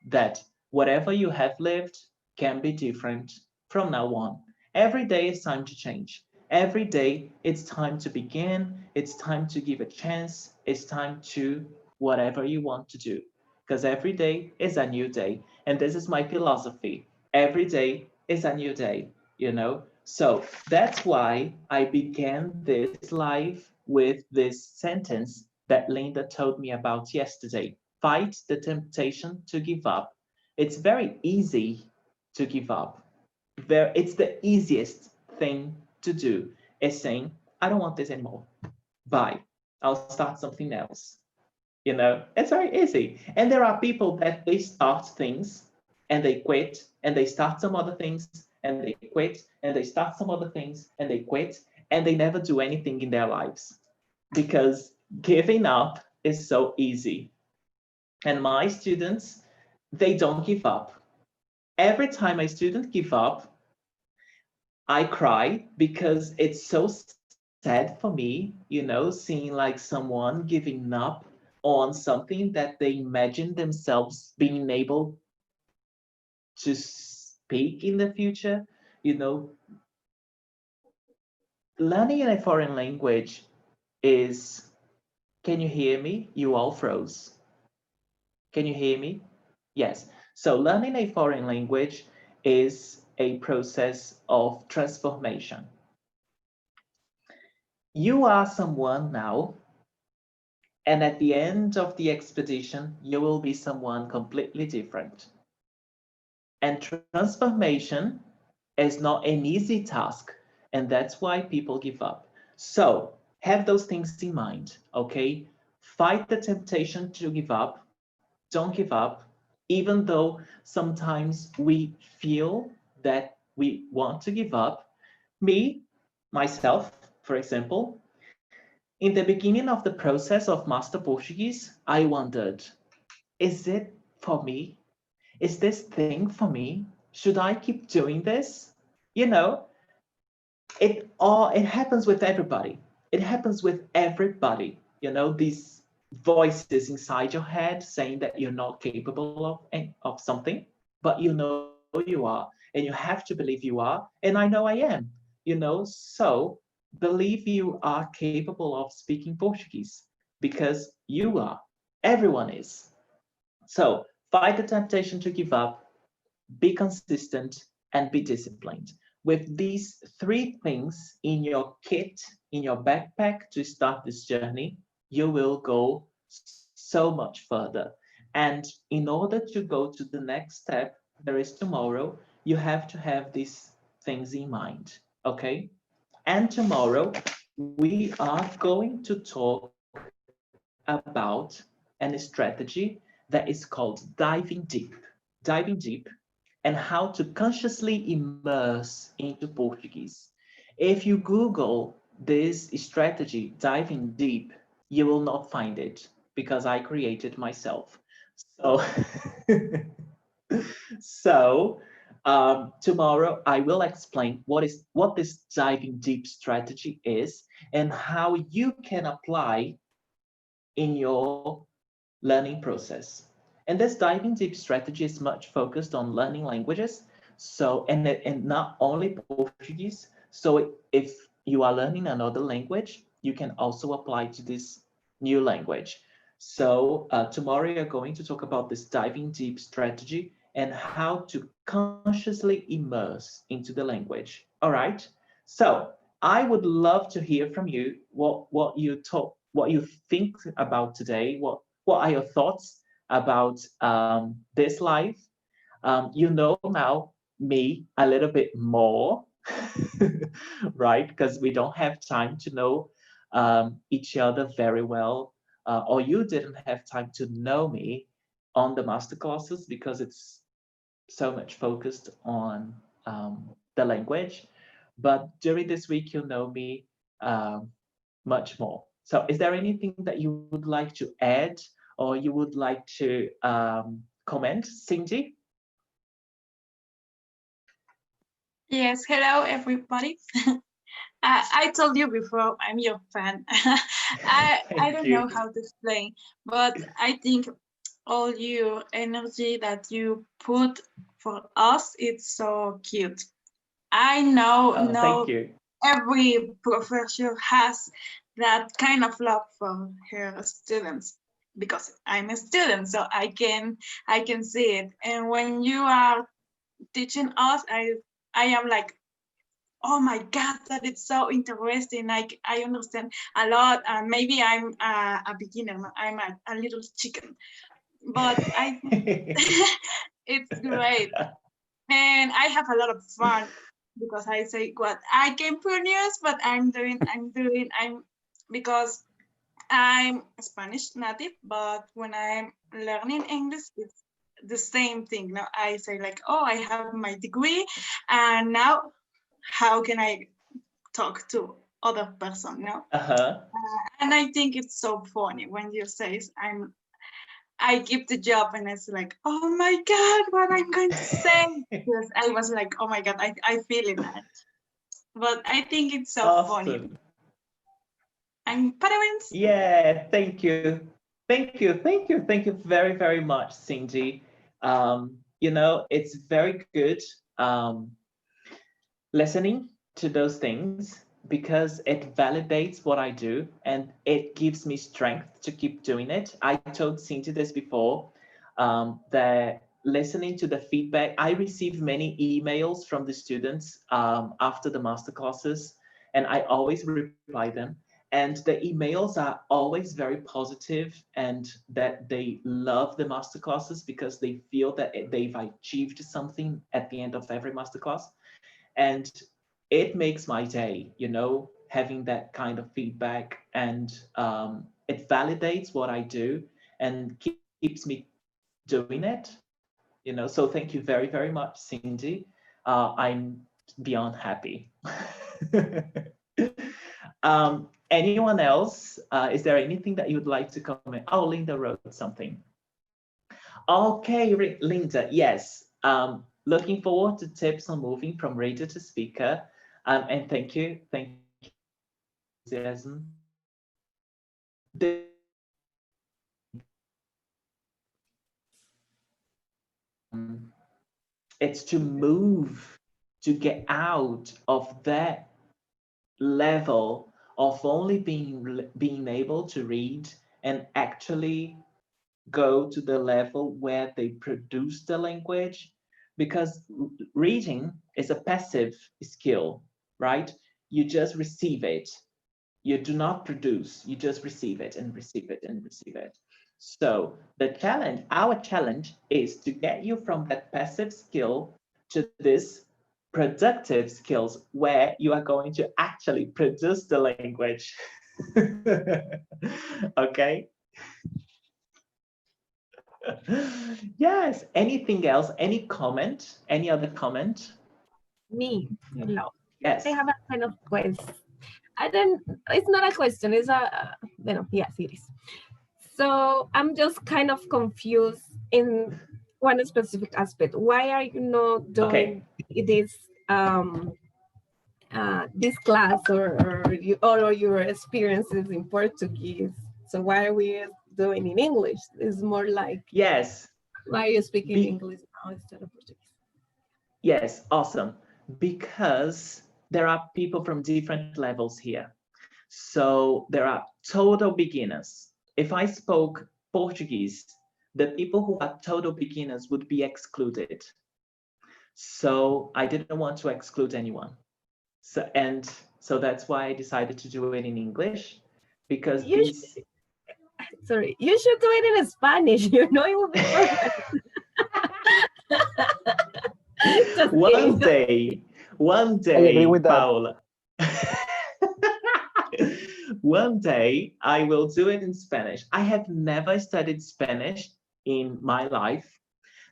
that whatever you have lived can be different from now on. Every day is time to change. Every day it's time to begin. It's time to give a chance. It's time to whatever you want to do. Because every day is a new day. And this is my philosophy. Every day is a new day, you know? So that's why I began this live with this sentence that Linda told me about yesterday. Fight the temptation to give up. It's very easy to give up. It's the easiest thing to do, is saying, I don't want this anymore. Bye. I'll start something else. You know, it's very easy. And there are people that they start things and they quit, and they start some other things and they quit, and they start some other things and they quit, and they never do anything in their lives, because giving up is so easy. And my students, they don't give up. Every time a student gives up, I cry, because it's so sad for me, you know, seeing like someone giving up on something that they imagine themselves being able to speak in the future. You know, learning a foreign language is, can you hear me? You all froze. Can you hear me? Yes. So learning a foreign language is a process of transformation. You are someone now, and at the end of the expedition, you will be someone completely different. And transformation is not an easy task, and that's why people give up. So have those things in mind, okay? Fight the temptation to give up. Don't give up, even though sometimes we feel that we want to give up. Me, myself, for example, in the beginning of the process of Master Portuguese, I wondered, is it for me? Is this thing for me? Should I keep doing this? You know, it happens with everybody. It happens with everybody. You know, these voices inside your head saying that you're not capable of something, but you know you are, and you have to believe you are, and I know I am. You know, so believe you are capable of speaking Portuguese because you are. Everyone is. So fight the temptation to give up, be consistent, and be disciplined. With these three things in your kit, in your backpack to start this journey, you will go so much further. And in order to go to the next step, there is tomorrow, you have to have these things in mind, okay? And tomorrow, we are going to talk about a strategy that is called diving deep, and how to consciously immerse into Portuguese. If you Google this strategy, diving deep, you will not find it because I created myself. So, so tomorrow I will explain what this diving deep strategy is and how you can apply in your learning process. And this diving deep strategy is much focused on learning languages. So, and not only Portuguese. So if you are learning another language, you can also apply to this new language. So tomorrow you're going to talk about this diving deep strategy and how to consciously immerse into the language. All right. So I would love to hear from you what you think about today. What are your thoughts about this life? You know now me a little bit more, right? Because we don't have time to know each other very well, or you didn't have time to know me on the master classes because it's so much focused on the language. But during this week, you'll know me much more. So is there anything that you would like to add or you would like to comment, Cindy? Yes, hello everybody. I told you before I'm your fan. I don't know how to explain, but I think all your energy that you put for us, it's so cute. I know Thank you. every professor has that kind of love for her students because I'm a student, so I can see it. And when you are teaching us, I am like, oh my god, that is so interesting. Like I understand a lot, and maybe I'm a beginner, I'm a little chicken, but I it's great, and I have a lot of fun because I say what I can produce, but I'm because I'm Spanish native, but when I'm learning English, it's the same thing. Now I say like, oh, I have my degree, and now how can I talk to other person? No, and I think it's so funny when you say I give the job and it's like, oh my god, what I'm going to say? Because I was like, oh my god, I feel it that. But I think it's so funny. And parabéns. Yeah, thank you. Thank you very, very much, Cindy. You know, it's very good listening to those things because it validates what I do and it gives me strength to keep doing it. I told Cindy this before, that listening to the feedback. I receive many emails from the students after the masterclasses, and I always reply them. And the emails are always very positive, and that they love the masterclasses because they feel that they've achieved something at the end of every masterclass. And it makes my day, you know, having that kind of feedback, and it validates what I do and keeps me doing it, you know. So thank you very, very much, Cindy. I'm beyond happy. Anyone else? Is there anything that you'd like to comment? Oh, Linda wrote something. Okay, Linda, yes. Looking forward to tips on moving from radio to speaker. And thank you enthusiasm. It's to move, to get out of that level of only being able to read and actually go to the level where they produce the language, because reading is a passive skill, right? You just receive it. You do not produce, you just receive it and receive it and receive it. So the challenge, our challenge, is to get you from that passive skill to this productive skills where you are going to actually produce the language. Okay. Yes. Anything else? Any comment? Any other comment? Me, hello. Yes. I have a kind of question. It's not a question, it's yes, it is. So I'm just kind of confused in one specific aspect. Why are you not doing this this class or all of your experiences in Portuguese? So why are we doing in English? It's more like, yes. Why are you speaking English now instead of Portuguese? Yes, awesome. Because there are people from different levels here. So there are total beginners. If I spoke Portuguese, the people who are total beginners would be excluded. So I didn't want to exclude anyone. So that's why I decided to do it in English, because sorry, you should do it in Spanish. You know, it will be perfect. One day, I agree with that. Paula. One day I will do it in Spanish. I have never studied Spanish in my life.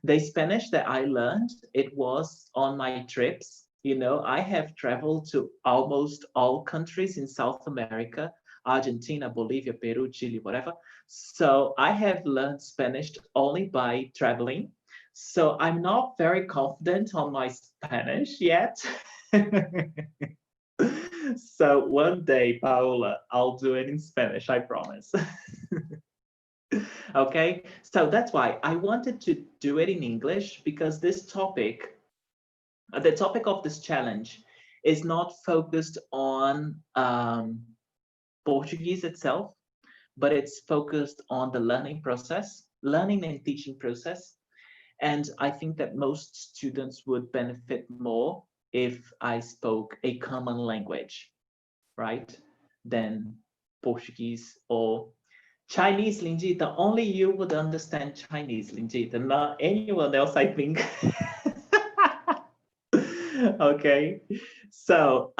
The Spanish that I learned, it was on my trips. You know, I have traveled to almost all countries in South America, Argentina, Bolivia, Peru, Chile, whatever. So I have learned Spanish only by traveling. So I'm not very confident on my Spanish yet. So one day, Paola, I'll do it in Spanish, I promise. Okay, so that's why I wanted to do it in English, because this topic, the topic of this challenge, is not focused on Portuguese itself, but it's focused on the learning process, learning and teaching process. And I think that most students would benefit more if I spoke a common language, right, than Portuguese or Chinese, Linjita. Only you would understand Chinese, Linjita, not anyone else, I think. Okay, so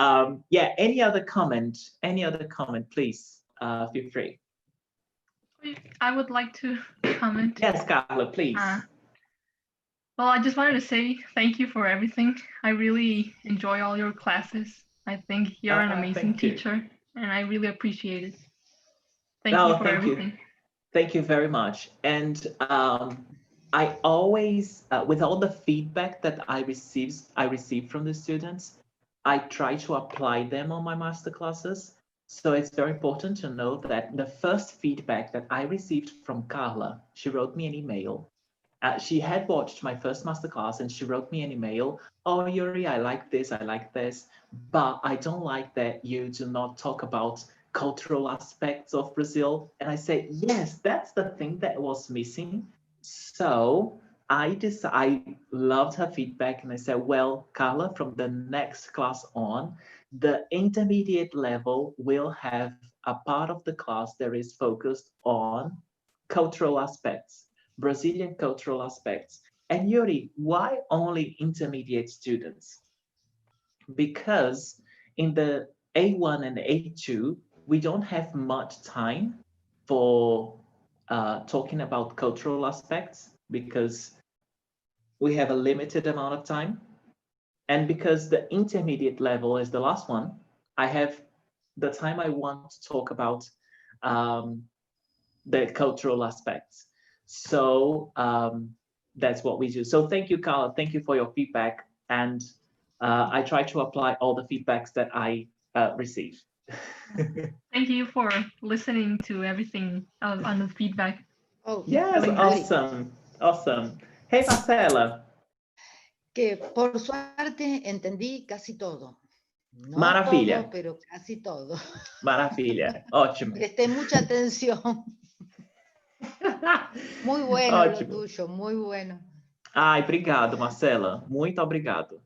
yeah, any other comment, please, feel free. I would like to comment. Yes, Carla, please. Well, I just wanted to say thank you for everything. I really enjoy all your classes. I think you're an amazing teacher, and I really appreciate it. Thank you for everything. Thank you very much. And I always, with all the feedback that I receive from the students, I try to apply them on my master classes. So it's very important to know that the first feedback that I received from Carla, she wrote me an email. She had watched my first masterclass and she wrote me an email. Oh, Yuri, I like this, but I don't like that you do not talk about cultural aspects of Brazil. And I say, yes, that's the thing that was missing. So I loved her feedback, and I said, well, Carla, from the next class on, the intermediate level will have a part of the class that is focused on cultural aspects, Brazilian cultural aspects. And Yuri, why only intermediate students? Because in the A1 and A2, we don't have much time for talking about cultural aspects because we have a limited amount of time. And because the intermediate level is the last one, I have the time I want to talk about um, the cultural aspects. So that's what we do. So thank you, Carla. Thank you for your feedback. And I try to apply all the feedbacks that I receive. Thank you for listening to everything on the feedback. Oh, Yes, Really great. awesome. Awesome. Hey, Marcela. Que por suerte entendí casi todo. No Maravilha. todo, pero casi todo. Maravilha. Ótimo. Presté mucha atención. Muy bueno lo Ótimo. tuyo, muy bueno. Ai, obrigado, Marcela. Muito obrigado.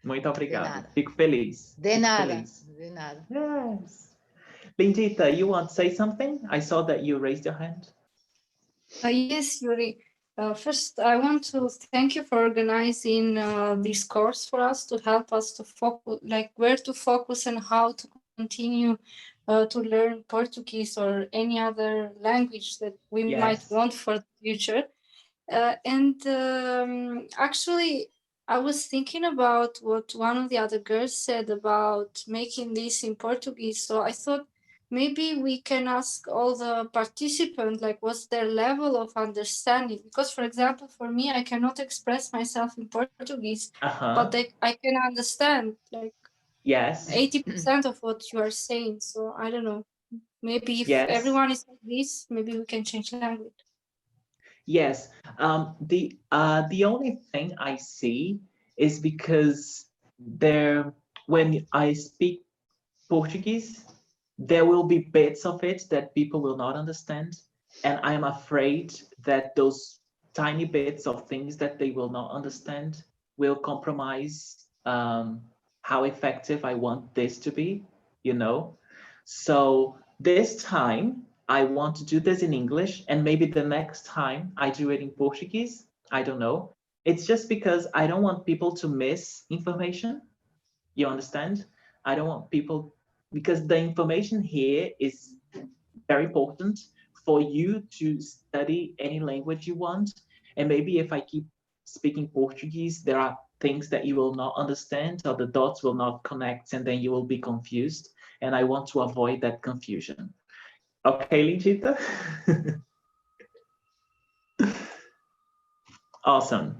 Muito obrigado. nada. Fico feliz. De Fico nada, feliz. de nada. Yes. Lindita, you want to say something? I saw that you raised your hand. Yes, Yuri. First, I want to thank you for organizing this course for us to help us to focus, like where to focus and how to continue to learn Portuguese or any other language that we might want for the future. Actually, I was thinking about what one of the other girls said about making this in Portuguese. So I thought maybe we can ask all the participants, like, what's their level of understanding? Because, for example, for me, I cannot express myself in Portuguese, but I can understand like 80% of what you are saying. So I don't know. Maybe if everyone is like this, maybe we can change language. Yes. The only thing I see is because when I speak Portuguese, there will be bits of it that people will not understand. And I'm afraid that those tiny bits of things that they will not understand will compromise how effective I want this to be, you know? So this time, I want to do this in English, and maybe the next time I do it in Portuguese. I don't know. It's just because I don't want people to miss information. You understand? I don't want people, because the information here is very important for you to study any language you want. And maybe if I keep speaking Portuguese, there are things that you will not understand, or the dots will not connect, and then you will be confused. And I want to avoid that confusion. Okay, Lindita? Awesome.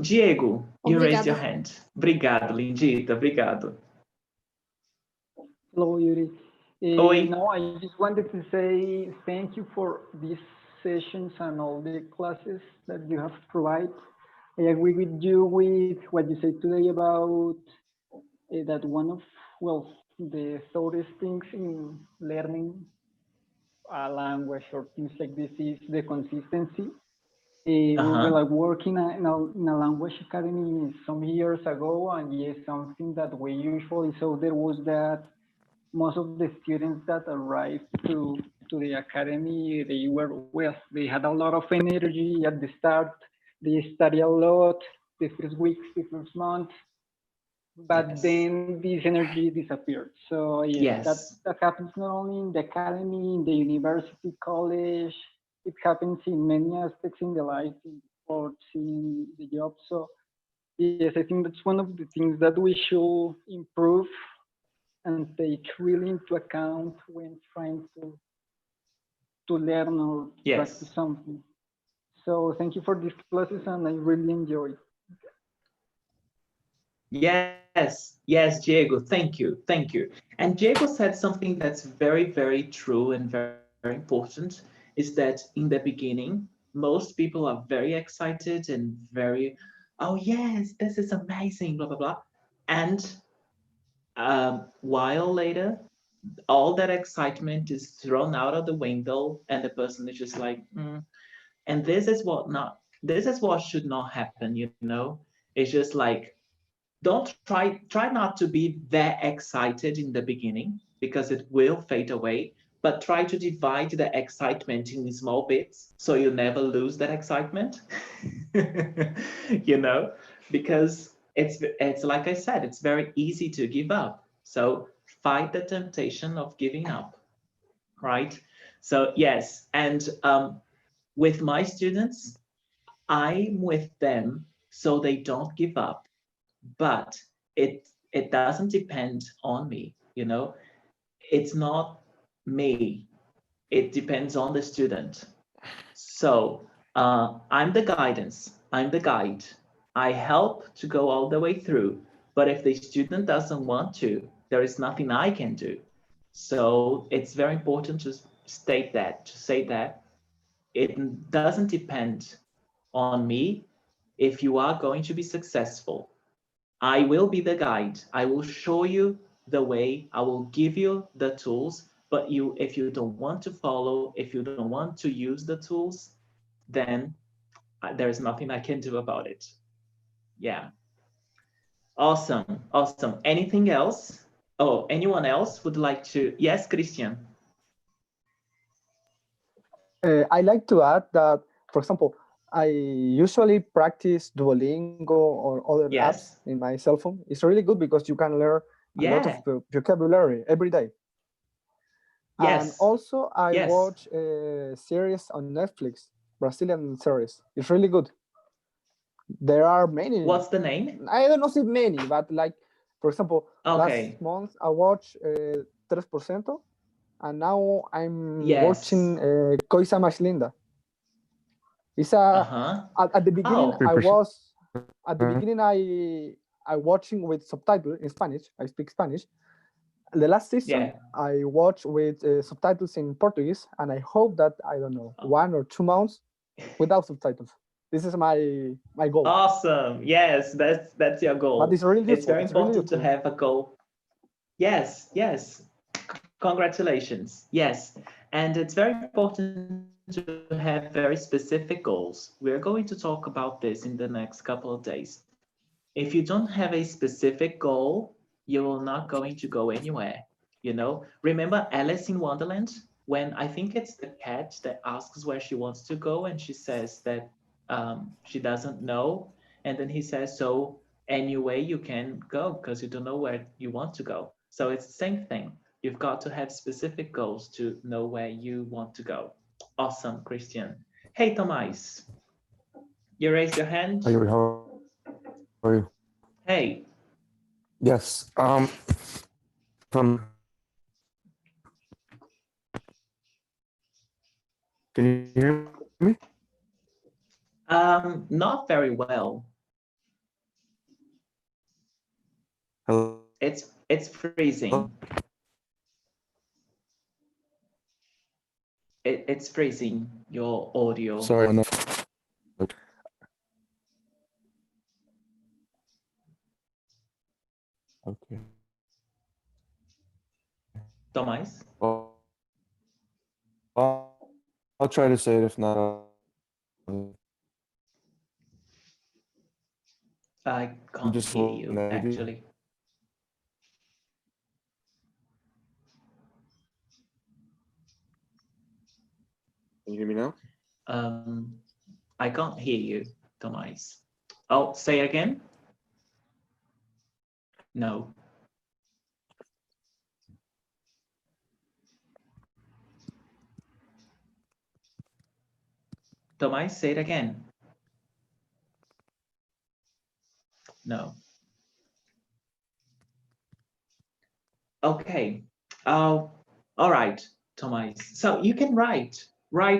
Diego, you raised your hand. Obrigado, Lindita. Obrigado. Hello, Yuri. Oi. No, I just wanted to say thank you for these sessions and all the classes that you have provided. I agree with you with what you said today about that one of, well, the thoroughest things in learning a language or things like this is the consistency. We were like working in a language academy some years ago, and yes, something that we usually saw there was that most of the students that arrived to the academy, they had a lot of energy at the start. They study a lot the first weeks, the first month, but then this energy disappeared. So yes, that happens not only in the academy, in the university, college. It happens in many aspects in the life, in sports, in the job. So yes, I think that's one of the things that we should improve and take really into account when trying to learn or practice something. So thank you for these classes, and I really enjoy it. Yes, Diego, thank you. And Diego said something that's very, very true and very, very important, is that in the beginning, most people are very excited and very, oh yes, this is amazing, blah, blah, blah. And while later, all that excitement is thrown out of the window, and the person is just like, And this is what this is what should not happen, you know? It's just like, don't try not to be that excited in the beginning because it will fade away, but try to divide the excitement in small bits so you never lose that excitement. You know, because it's like I said, it's very easy to give up. So fight the temptation of giving up, right? So yes, and with my students, I'm with them so they don't give up, but it doesn't depend on me, you know. It's not me, it depends on the student. So I'm the guidance, I'm the guide. I help to go all the way through, but if the student doesn't want to, there is nothing I can do. So it's very important to state that, to say that it doesn't depend on me if you are going to be successful. I will be the guide. I will show you the way. I will give you the tools. But if you don't want to follow, if you don't want to use the tools, then there's nothing I can do about it. Yeah. Awesome. Awesome. Anything else? Oh, anyone else would like to? Yes, Christian. I like to add that, for example, I usually practice Duolingo or other apps in my cell phone. It's really good because you can learn a lot of vocabulary every day. Yes. And also I watch a series on Netflix, Brazilian series. It's really good. There are many. What's the name? I don't know if many, but like, for example, last month I watched 3%. And now I'm watching Coisa Mais Linda. It's at the beginning I watching with subtitles in Spanish. I speak Spanish. The last season I watched with subtitles in Portuguese, and I hope that 1 or 2 months without subtitles. This is my goal. Awesome. Yes, that's your goal. But it's really useful. It's very important to have a goal. Yes, yes. Congratulations. Yes. And it's very important to have very specific goals. We're going to talk about this in the next couple of days. If you don't have a specific goal, you're not going to go anywhere. You know, remember Alice in Wonderland, when I think it's the cat that asks where she wants to go, and she says that she doesn't know. And then he says, so anyway, you can go because you don't know where you want to go. So it's the same thing. You've got to have specific goals to know where you want to go. Awesome, Christian. Hey, Tomás. You raised your hand? Hi, how are you? Hey. Yes. Can you hear me? Not very well. Hello? It's freezing. Hello? It's freezing, your audio. Sorry. No. Okay. Tomás? I'll try to say it, if not. I can't hear you, actually. Can you hear me now? I can't hear you, Tomás. Oh, say again? No. Tomás, say it again. No. Okay. All right, Tomás. So you can write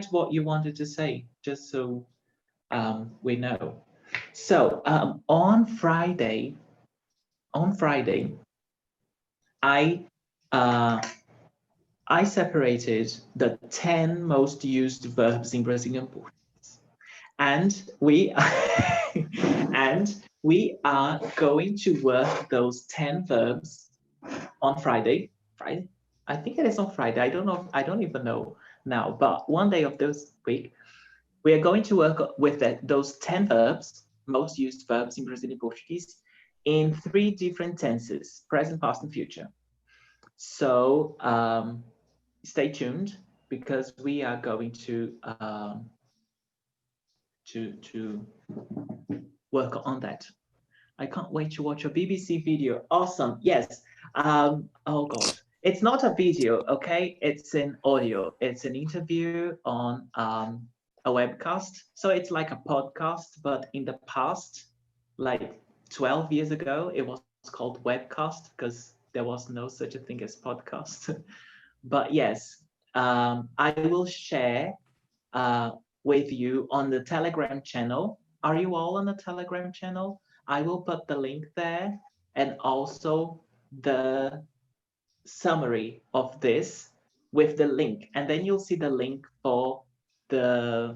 what you wanted to say, just so we know. So on Friday, I separated the 10 most used verbs in Brazilian Portuguese, and we are going to work those 10 verbs on Friday. I think it is on Friday. I don't know. I don't even know now. But one day of this week, We are going to work with those 10 verbs, most used verbs in Brazilian Portuguese, in 3 different tenses, present, past, and future. So stay tuned, because we are going to work on that. I can't wait to watch your BBC video. Awesome. Yes. Oh God. It's not a video, okay? It's an audio. It's an interview on a webcast. So it's like a podcast, but in the past, like 12 years ago, it was called webcast because there was no such a thing as podcast. But yes, I will share with you on the Telegram channel. Are you all on the Telegram channel? I will put the link there, and also the summary of this with the link, and then you'll see the link for the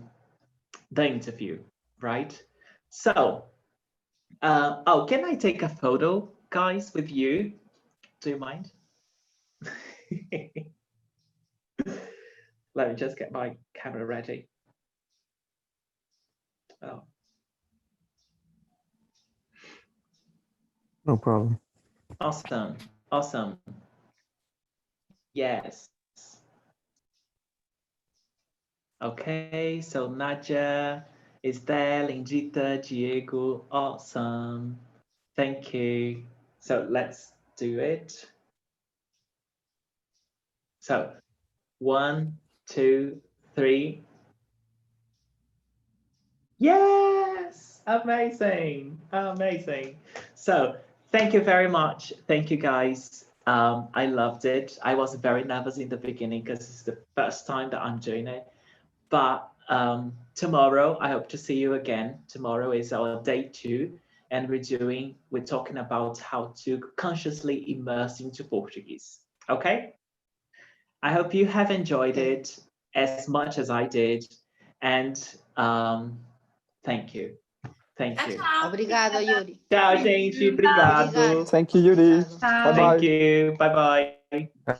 interview, right? So, oh, can I take a photo, guys, with you? Do you mind? Let me just get my camera ready. Oh. No problem. Awesome. Awesome. Yes. Okay, so Nadia is there, Lindita, Diego, awesome. Thank you. So let's do it. So 1, 2, 3. Yes, amazing, amazing. So thank you very much. Thank you, guys. I loved it. I was very nervous in the beginning because it's the first time that I'm doing it. But tomorrow, I hope to see you again. Tomorrow is our day 2, and we're talking about how to consciously immerse into Portuguese. Okay? I hope you have enjoyed it as much as I did, and thank you. Thank you. Obrigado, Yuri. Ciao, gente. Obrigado. Obrigado. Thank you, Yuri. Obrigado. Bye bye. Thank you. Bye bye.